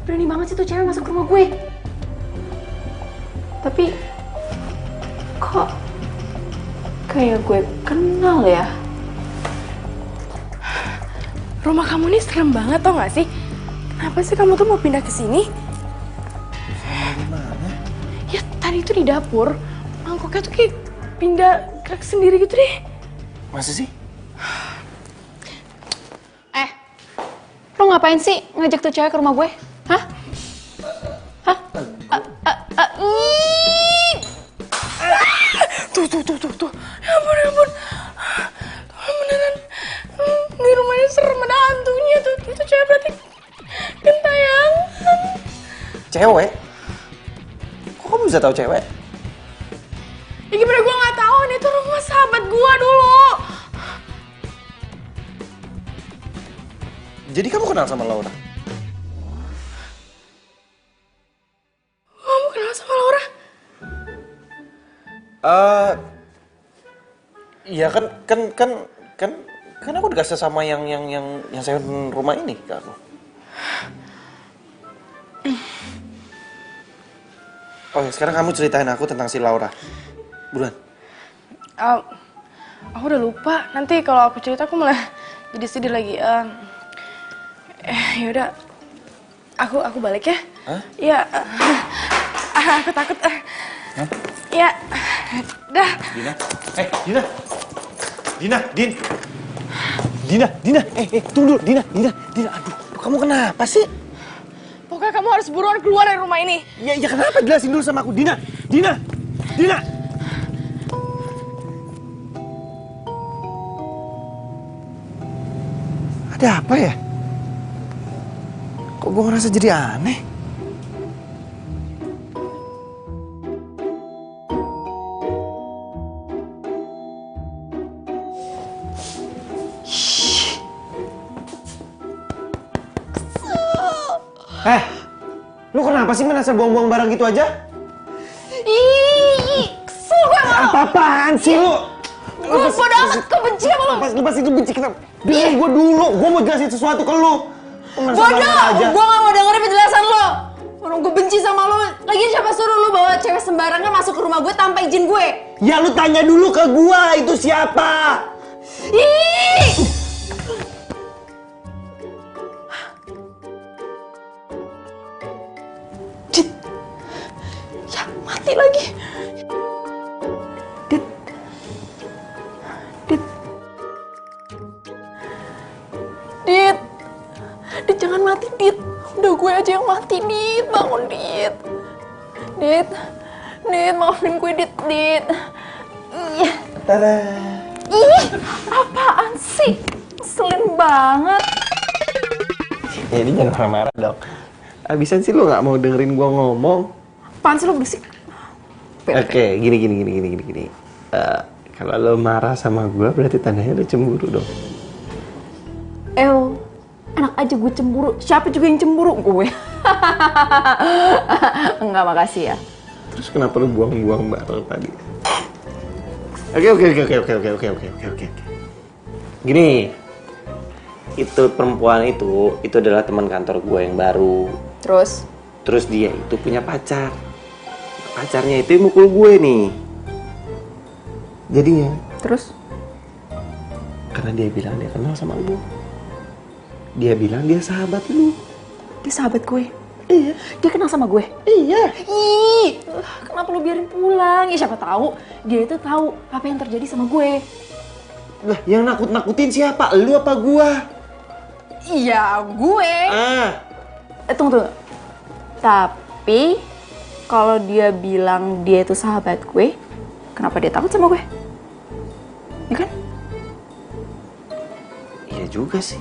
Berani banget sih tuh cewek masuk ke rumah gue. Tapi kok kayak gue kenal ya? Rumah kamu ini serem banget, tau gak sih? Kenapa sih kamu tuh mau pindah ke sini? Gimana? Ya tadi itu di dapur, mangkoknya tuh kayak pindah gerak sendiri gitu deh. Masa sih? ngapain sih ngajak tuh cewek ke rumah gue? Hah? Hah? Tuh. Ya ampun. Beneran. Di rumahnya serem, ada hantunya tuh. Itu cewek berarti gentayangan. Cewek? Kok kamu bisa tahu cewek? Ya gimana gue gak tahu, nih tuh rumah sahabat gue dulu. Jadi kamu kenal sama Laura? Kamu kenal sama Laura? Iya kan aku dikasih sama yang saya rumah ini ke aku. Oke, sekarang kamu ceritain aku tentang si Laura. Buruan. Aku udah lupa. Nanti kalau aku cerita aku malah jadi sedih lagi. Yaudah, aku balik ya. Hah? Ya, aku takut. Ya, dah. Dina, tunggu dulu, Dina, aduh, kamu kenapa sih? Pokoknya kamu harus buruan keluar dari rumah ini. Ya kenapa, jelasin dulu sama aku, Dina. Ada apa ya? Kok gue ngerasa jadi aneh? Lu kenapa sih asal buang-buang barang gitu aja? Kesel gue sama lo. Apa-apaan sih lu? Gue bodo amat, kebenci sama lo. Lepas itu benci kenapa? Dengerin gue dulu, gue mau jelasin sesuatu ke lu. Bodoh, gue gak mau dengerin penjelasan lo. Orang gue benci sama lo. Lagian siapa suruh lo bawa cewek sembarangan masuk ke rumah gue tanpa izin gue? Ya lu tanya dulu ke gue, itu siapa? Mati lagi. Dit, jangan mati, Dit. Udah gue aja yang mati, Dit. Bangun, Dit. Dit, maafin gue, Dit. Iya. Tada. Ih, apaan sih? Ngeselin banget. Ya ini jangan marah-marah dong. Abisan sih lu gak mau dengerin gua ngomong. Apaan sih lo berisik? Oke, gini. Kalau lo marah sama gua berarti tandanya lo cemburu dong. Enak aja gue cemburu. Siapa juga yang cemburu? Gue. Enggak, makasih ya. Terus kenapa lo buang-buang barang tadi? Oke. Gini, itu perempuan itu adalah teman kantor gue yang baru. Terus dia itu punya pacar. Pacarnya itu mukul gue nih. Jadinya. Terus? Karena dia bilang dia kenal sama lu. Dia bilang dia sahabat lu. Dia sahabat gue? Iya. Dia kenal sama gue? Iya. Kenapa lu biarin pulang? Ya siapa tahu dia itu tahu apa yang terjadi sama gue. Lah, yang nakut-nakutin siapa? Lu apa gua? Iya, gue. Tunggu. Tapi kalau dia bilang dia itu sahabat gue, kenapa dia takut sama gue? Ya kan? Iya juga sih.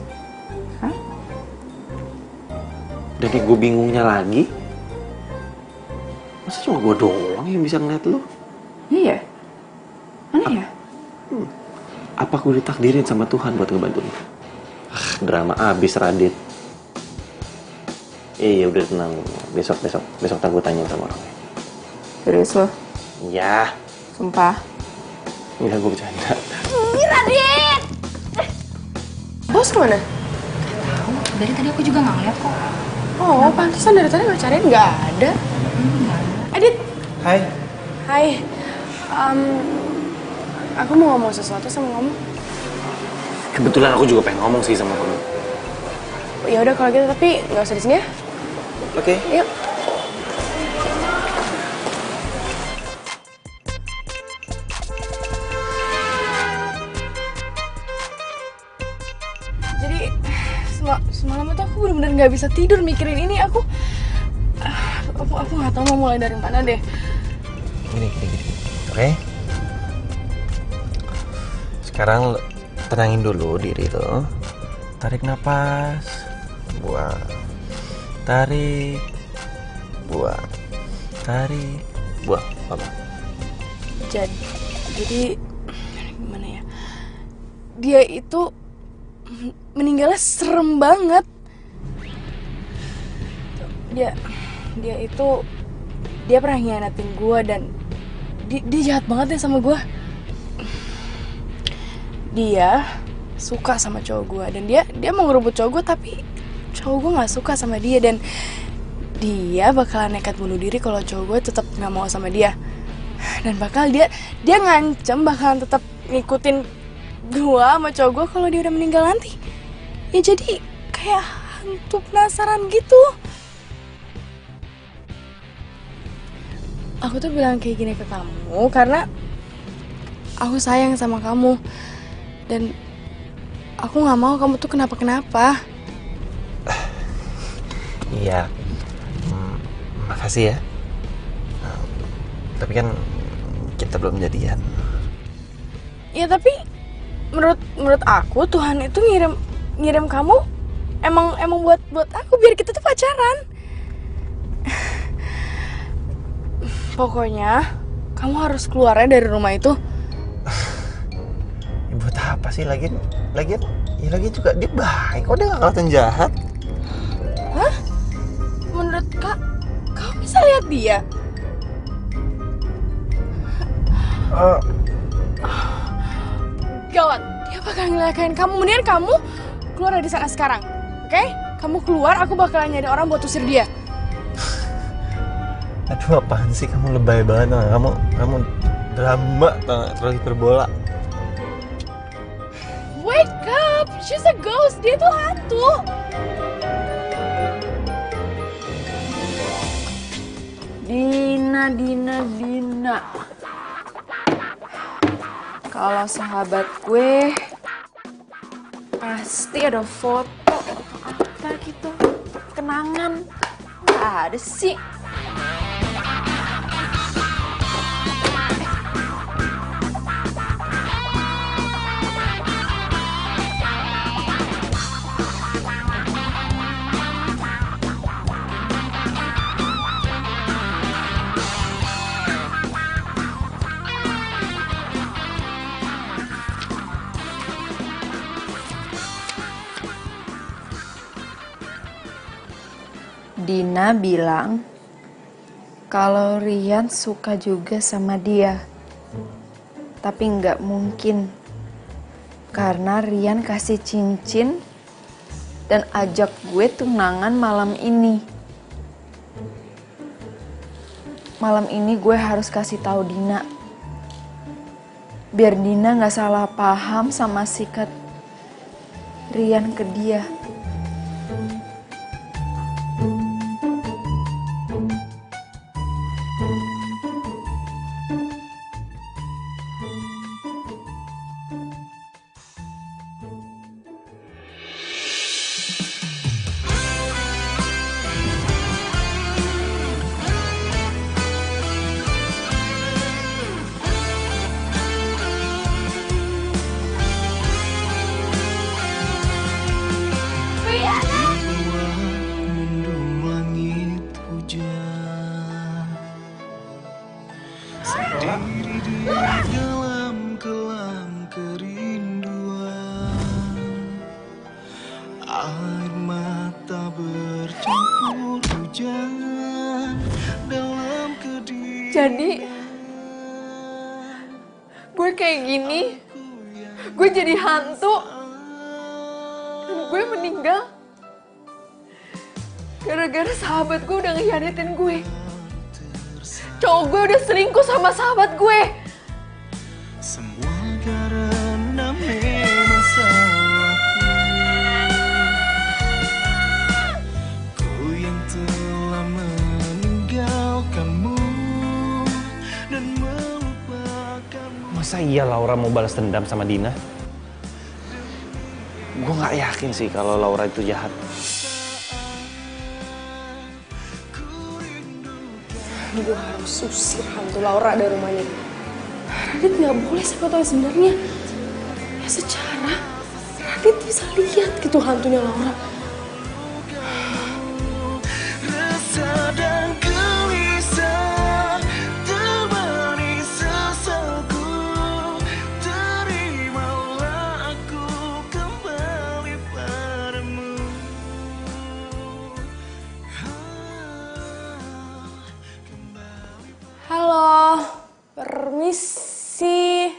Dan kayak gue bingungnya lagi, masa cuma gue doang yang bisa ngeliat lu? Iya. Mana ya? Apa gue ditakdirin sama Tuhan buat ngebantu lu? Drama abis, Radit. Iya udah tenang. Besok tak gue tanya sama orangnya. Serius lo? Iya. Sumpah? Iya, gue bercanda. Radit! Bos kemana? Dari tadi aku juga nggak ngeliat kok. Oh, pantesan dari tadi nggak cariin, nggak ada. Adit. Hai. Aku mau ngomong sesuatu sama kamu. Kebetulan aku juga pengen ngomong sih sama kamu. Ya udah kalau gitu, tapi nggak usah di sini ya. Oke. Yuk. Jadi Semalam itu aku benar-benar nggak bisa tidur mikirin ini. Aku nggak tahu mau mulai dari mana deh. Gini. Oke? Sekarang tenangin dulu diri lo. Tarik napas. Buang. Tarik. Buang. Tarik. Buang. Apa? Jadi gimana ya? Dia itu meninggalnya serem banget. Dia pernah ngianatin gue dan dia jahat banget ya sama gue. Dia suka sama cowok gue dan dia mau ngerebut cowok gue, tapi cowok gue nggak suka sama dia dan dia bakalan nekat bunuh diri kalau cowok gue tetap nggak mau sama dia. Dan bakal dia ngancem bakalan tetap ngikutin gue sama cowok gue kalau dia udah meninggal nanti. Ya jadi kayak hantu penasaran gitu. Aku tuh bilang kayak gini ke kamu karena aku sayang sama kamu. Dan aku gak mau kamu tuh kenapa-kenapa. Iya. Makasih ya. Tapi kan kita belum jadian. Ya tapi menurut aku Tuhan itu ngirim kamu emang buat aku biar kita tuh pacaran. Pokoknya kamu harus keluarnya dari rumah itu. Ya, buat apa sih lagian juga dia baik kok, dia gak kelihatan jahat. Hah? Menurut kamu bisa lihat dia? Gawat, dia bakal ngelakain kamu. Mendingan kamu keluar dari sana sekarang, oke? Kamu keluar, aku bakalan nyari orang buat usir dia. Aduh, apaan sih kamu lebay banget, kamu drama, terlalu hiperbola. Wake up, she's a ghost, dia tuh hantu. Dina. Kalau sahabat gue pasti ada foto atau apa gitu, kenangan. Nggak ada sih. Dina bilang kalau Rian suka juga sama dia. Tapi nggak mungkin. Karena Rian kasih cincin dan ajak gue tunangan malam ini. Malam ini gue harus kasih tahu Dina. Biar Dina nggak salah paham sama sikap Rian ke dia. Dalam kelam kerinduan, air mata bercampur hujan dalam kediaman. Jadi gue kayak gini, gue jadi hantu dan gue meninggal gara-gara sahabat gue udah ngehianatin gue. Cowok gue udah selingkuh sama sahabat gue. Semua karena memang salahku, ku yang telah meninggalkanmu dan melupakanmu. Masa iya Laura mau balas dendam sama Dina? gue nggak yakin sih kalau Laura itu jahat. Gue harus usir hantu Laura dari rumah ini. Radit nggak boleh siapa tahu sebenarnya. Ya secara Radit bisa lihat gitu hantunya Laura. Resah dan gelisah temani sesalku, terimalah aku kembali padamu. Halo, permisi.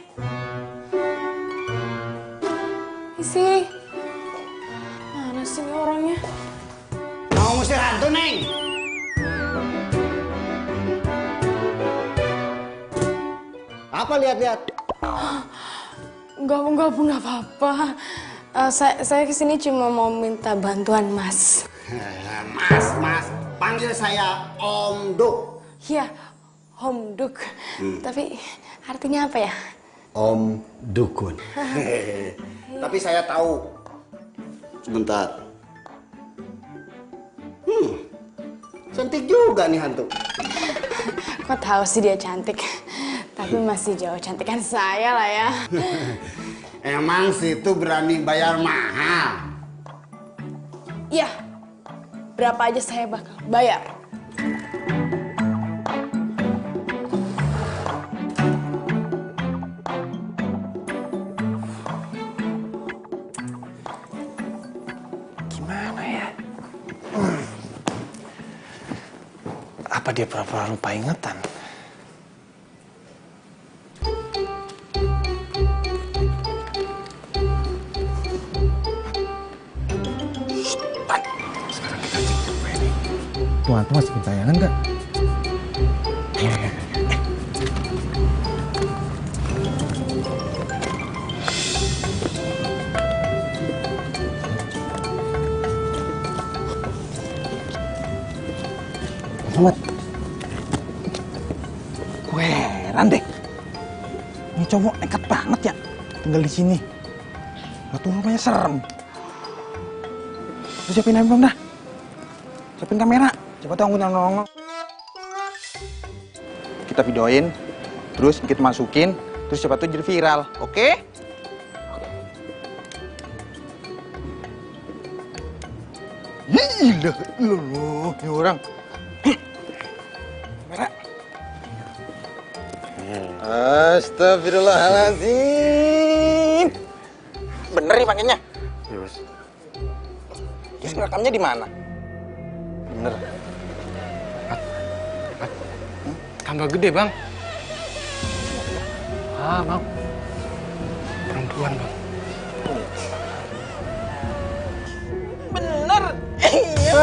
Isi. Mana sih ini orangnya? Mau ngusir hantu, Neng? Apa lihat-lihat? Enggak apa-apa. Saya kesini cuma mau minta bantuan Mas. Mas, panggil saya Om Duk. Iya, Om Duk. Tapi artinya apa ya? Om Dukun. Tapi saya tahu. Sebentar. Cantik juga nih hantu. Kok tahu sih dia cantik? Tapi masih jauh cantikan saya lah ya. Emang situ berani bayar mahal? Iya, berapa aja saya bakal bayar. Gimana ya? Apa dia pura-pura lupa ingatan? Tuh hantu masih kentayangan nggak? Muhammad, gue heran deh. Ini cowok nekat banget ya tinggal di sini. Waktu rumahnya serem. Lu siapin handphone dah. Siapin kamera. Coba tahu nongol. Kita videoin, terus kita masukin, terus siapa tuh jadi viral, oke? Gila, lu ini orang. Kamera. Astagfirullahaladzim. Bener nih pakainya? Iya, Bos. Terus ngerekamnya di mana? Bener. Tambah gede, Bang. Bang. Perempuan, Bang. Bener. Iya.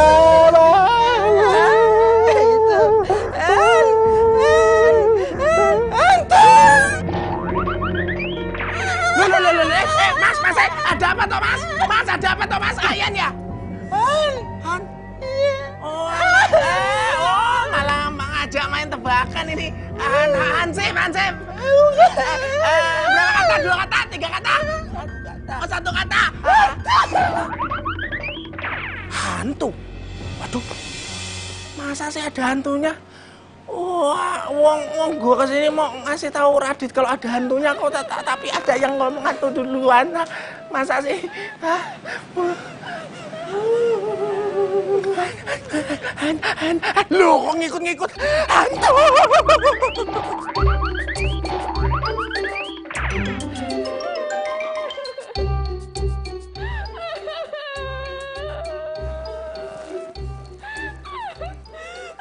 Mas, ada apa toh, Mas? Mas, ada apa toh, Mas? Ayan ya? Han. Oh, malah ngajak main tebakan ini. Hansip. Berapa kata? 2 kata? 3 kata? Oh, 1 kata. Hantu? Waduh. Masa sih ada hantunya? Wah, wong gua kesini mau ngasih tahu Radit kalau ada hantunya kok, tapi ada yang ngomong hantu duluan. Masa sih? Loh, kok ngikut-ngikut hantu?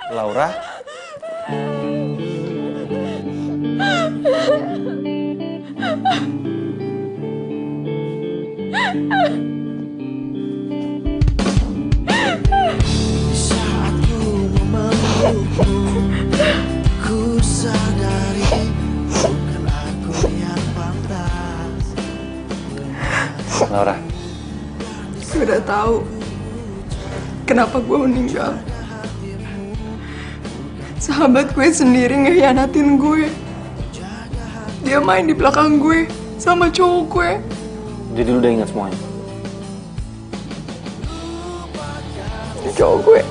Laura? Saat ku memelukmu, ku sadari bukan aku yang pantas. Laura. Gue udah tahu kenapa gue meninggal. Sahabat gue sendiri ngehianatin gue. Dia main di belakang gue sama cowok gue. Jadi lu udah ingat semuanya? Ini cowok gue.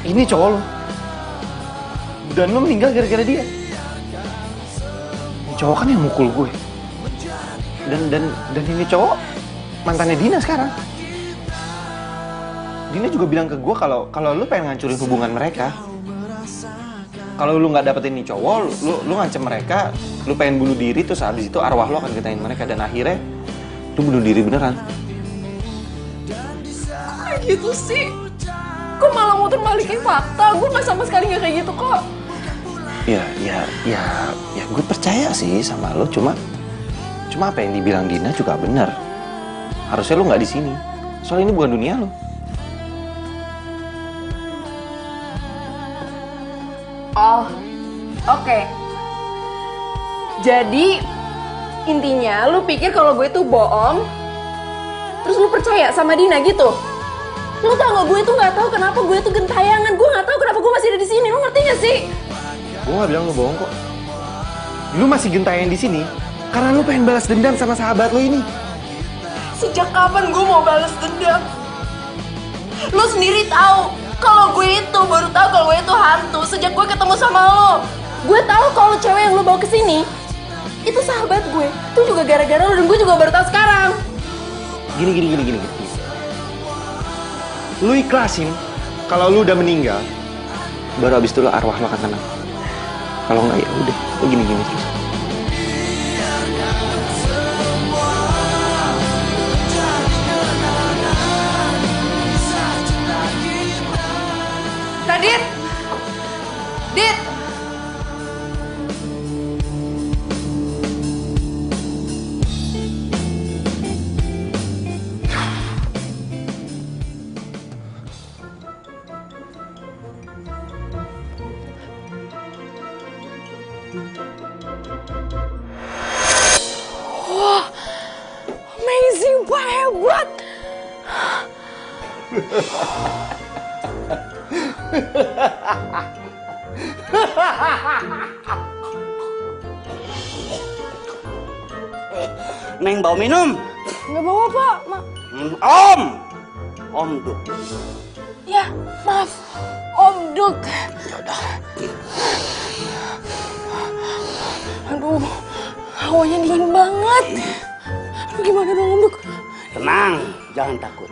Ini cowok lo. Dan lo meninggal gara-gara dia. Ini cowok kan yang mukul gue. Dan ini cowok mantannya Dina sekarang. Dina juga bilang ke gue kalau lu pengen ngancurin hubungan mereka. Kalau lu nggak dapetin ini cowok, lu ngancem mereka, lu pengen bunuh diri, terus habis itu arwah lu akan getain mereka, dan akhirnya lu bunuh diri beneran. Kok kayak gitu sih? Kok malah muter balikin fakta? Gue nggak sama sekali nggak kayak gitu kok. Ya gue percaya sih sama lo, cuma apa yang dibilang Dina juga benar. Harusnya lo nggak di sini, soal ini bukan dunia lo. Oh, oke. Jadi intinya lu pikir kalau gue tuh bohong, terus lu percaya sama Dina gitu? Lu tau gak, gue tuh nggak tahu kenapa gue tuh gentayangan. Gue nggak tahu kenapa gue masih ada di sini. Lu ngerti gak sih? Gue nggak bilang lu bohong kok. Lu masih gentayangan di sini karena lu pengen balas dendam sama sahabat lu ini. Sejak kapan gue mau balas dendam? Lu sendiri tahu kalau gue itu baru tahu kalau gue itu hantu sejak gue ketemu sama lo. Gue tahu kalau cewek yang lo bawa ke sini itu sahabat gue. Itu juga gara-gara lo, dan gue juga baru tahu sekarang. Gini. Lu ikhlasin kalau lu udah meninggal, baru abis itu lu arwah lu akan tenang. Kalau nggak ya udah, lu gini terus. Dit! Dit! Wah, amazing, Pak, hebat! Neng bawa minum? Nggak bawa, Pak. Om Duk. Ya, maaf. Om Duk. Yaudah. Aduh, hawanya dingin banget. Aduh, gimana dong, Om Duk? Tenang, jangan takut.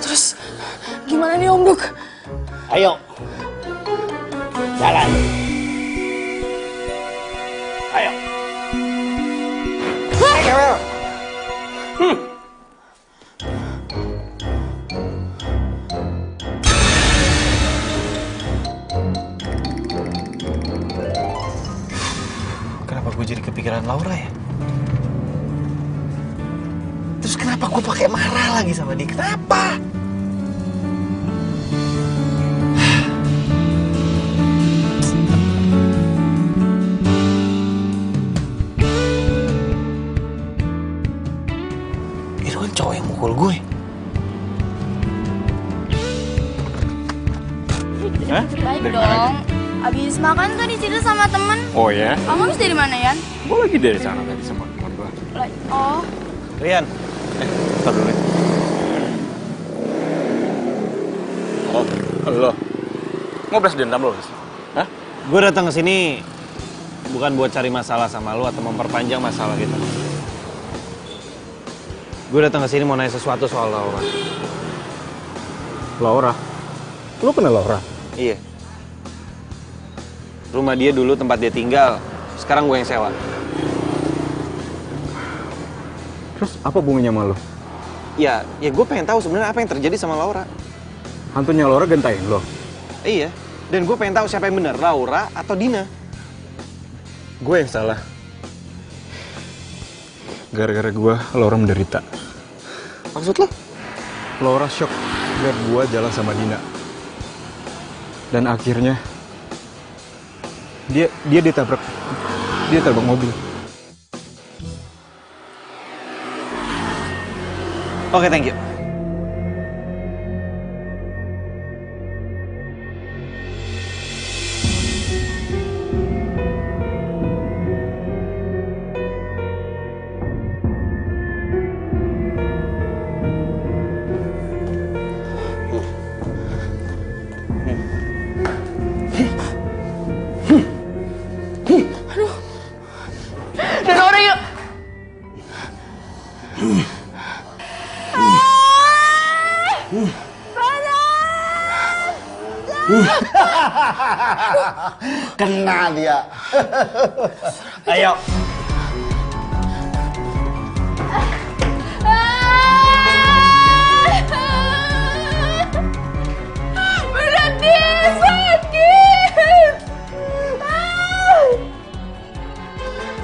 Terus, gimana nih, Om Duk? Ayo, jalan. Ayo. Kenapa gue jadi kepikiran Laura ya? Terus kenapa gue pakai marah lagi sama dia? Kenapa? Itu kan cowok yang mukul gue. Hah? Baik Dari mana aja? dong. Abis makan tuh di situ sama temen. Oh ya? Kamu habis dari mana, Yan? Gue lagi dari sana tadi sama teman gue. Oh, Rian. Ntar dulu ya. Oh, lo. Mau balas dendam lo? Hah? Gue datang ke sini bukan buat cari masalah sama lu atau memperpanjang masalah kita. Gue datang ke sini mau nanya sesuatu soal Laura. Laura? Lu kenal Laura? Iya. Rumah dia dulu tempat dia tinggal, sekarang gue yang sewa. Terus apa hubungannya sama lu? Ya gue pengen tahu sebenarnya apa yang terjadi sama Laura. Hantunya Laura gentain lo? Iya, dan gue pengen tahu siapa yang benar, Laura atau Dina. Gue yang salah. Gara-gara gue, Laura menderita. Maksud lo? Laura shock lihat gue jalan sama Dina. Dan akhirnya dia ditabrak mobil. Oke, thank you. Kena dia. Ayo. Berhenti, sakit.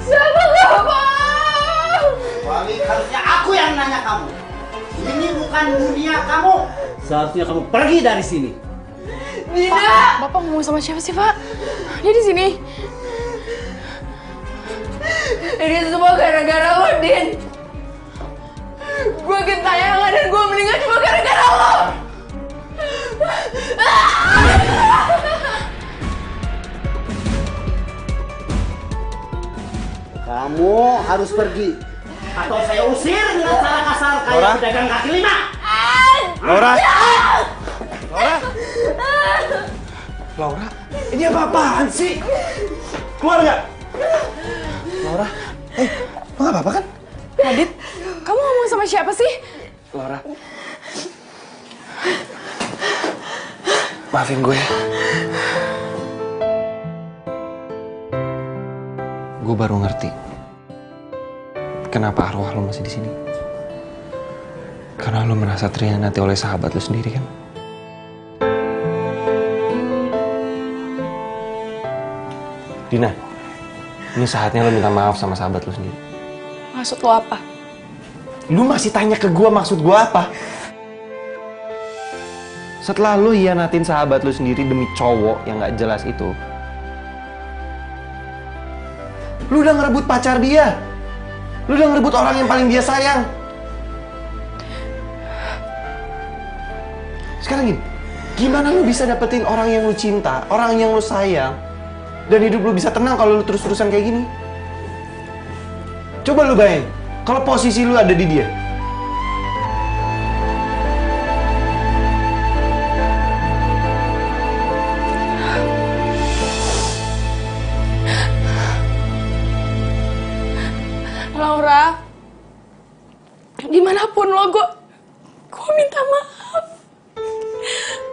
Siapa kamu? Wali, harusnya aku yang nanya kamu. Ini bukan dunia kamu. Seharusnya kamu pergi dari sini. Tidak. Bapak ngomong sama siapa sih, Pak? Dia di sini. Ini semua gara-gara lo, Din. Gue gentayangan dan gue meninggal cuma gara-gara lo. Kamu harus pergi. Atau saya usir dengan cara kasar kayak pedagang kaki lima. Laura! Laura! Laura, ini apa-apaan sih? Keluar nggak? Laura, lo nggak apa-apa kan? Adit, kamu ngomong sama siapa sih? Laura, maafin gue ya. Gue baru ngerti kenapa arwah lo masih di sini. Karena lo merasa terhianati oleh sahabat lo sendiri kan? Dina, ini saatnya lo minta maaf sama sahabat lo sendiri. Maksud lo apa? Lu masih tanya ke gua maksud gua apa? Setelah lu hianatin sahabat lu sendiri demi cowok yang gak jelas itu, lu udah ngerebut pacar dia. Lu udah ngerebut orang yang paling dia sayang. Sekarang gimana lu bisa dapetin orang yang lu cinta, orang yang lu sayang, dan hidup lu bisa tenang kalau lu terus-terusan kayak gini? Coba lu bayangin, kalau posisi lu ada di dia. Laura, dimanapun lo, gue minta maaf.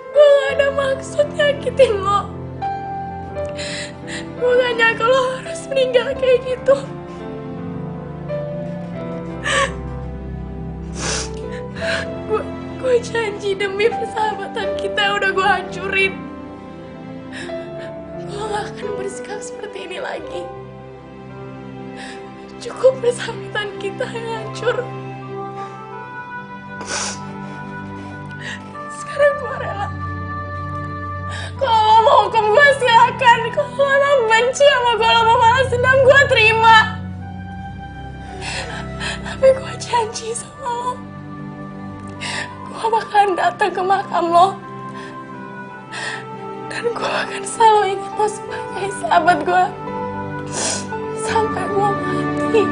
Gue gak ada maksud nyakitin lo. Gue gak nyangka lo harus meninggal kayak gitu. Gue janji demi persahabatan kita udah gue hancurin. Gue gak akan bersikap seperti ini lagi. Cukup persahabatan kita yang hancur. Sekarang gue rela. Kalau lo mau hukum gue silakan. Kalau lo benci sama gue, lo mau balas dendam, gue terima. Tapi gue janji sama lo, gue bakalan datang ke makam lo. Dan gue akan selalu ingat lo sebagai sahabat gue. Sampai gue mati.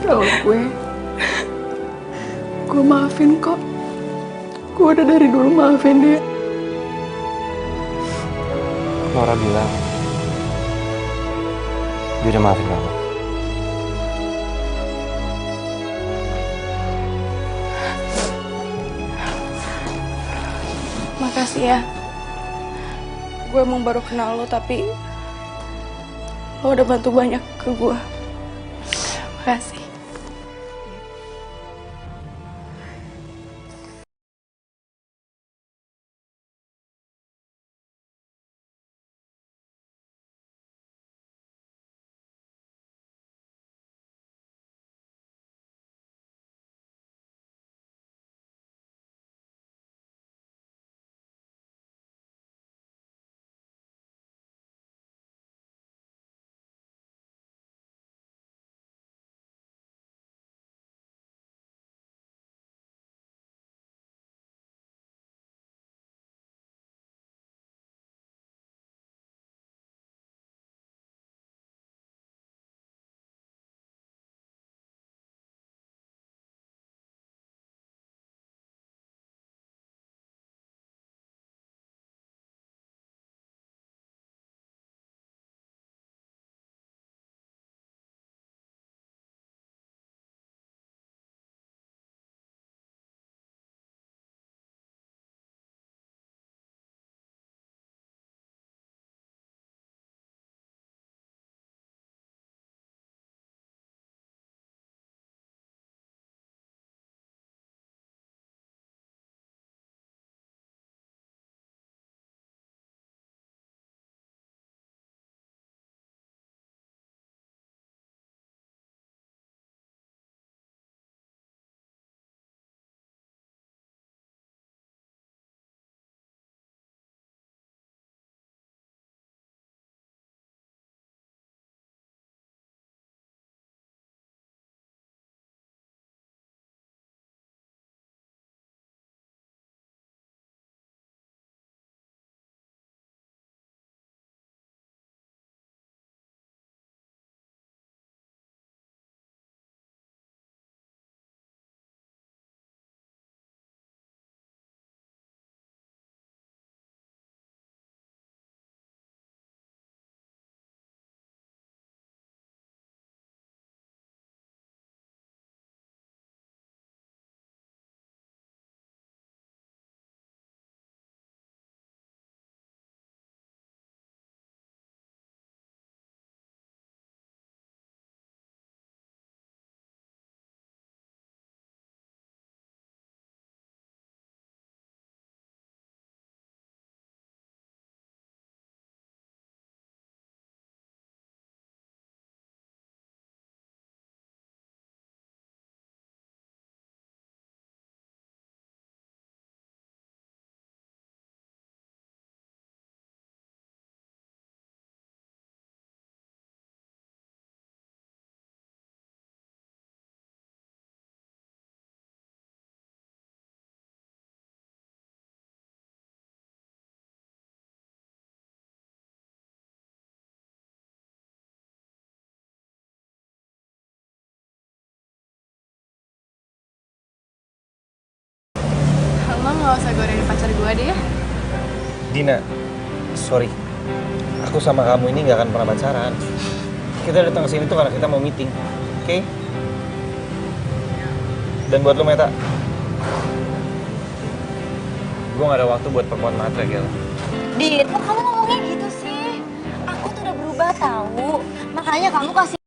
Kalau gue maafin kok. Gue udah dari dulu maafin dia. Laura bilang dia udah maafin kamu. Makasih ya. Gue emang baru kenal lo, tapi lo udah bantu banyak ke gue. Makasih. nggak usah godain pacar gue deh ya. Dina, sorry. Aku sama kamu ini nggak akan pernah pacaran. Kita datang ke sini tuh karena kita mau meeting, oke? Dan buat lo Meta, gue gak ada waktu buat perempuan matre, Gel. Dit, kok kamu ngomongnya gitu sih? Aku tuh udah berubah tahu. Makanya kamu kasih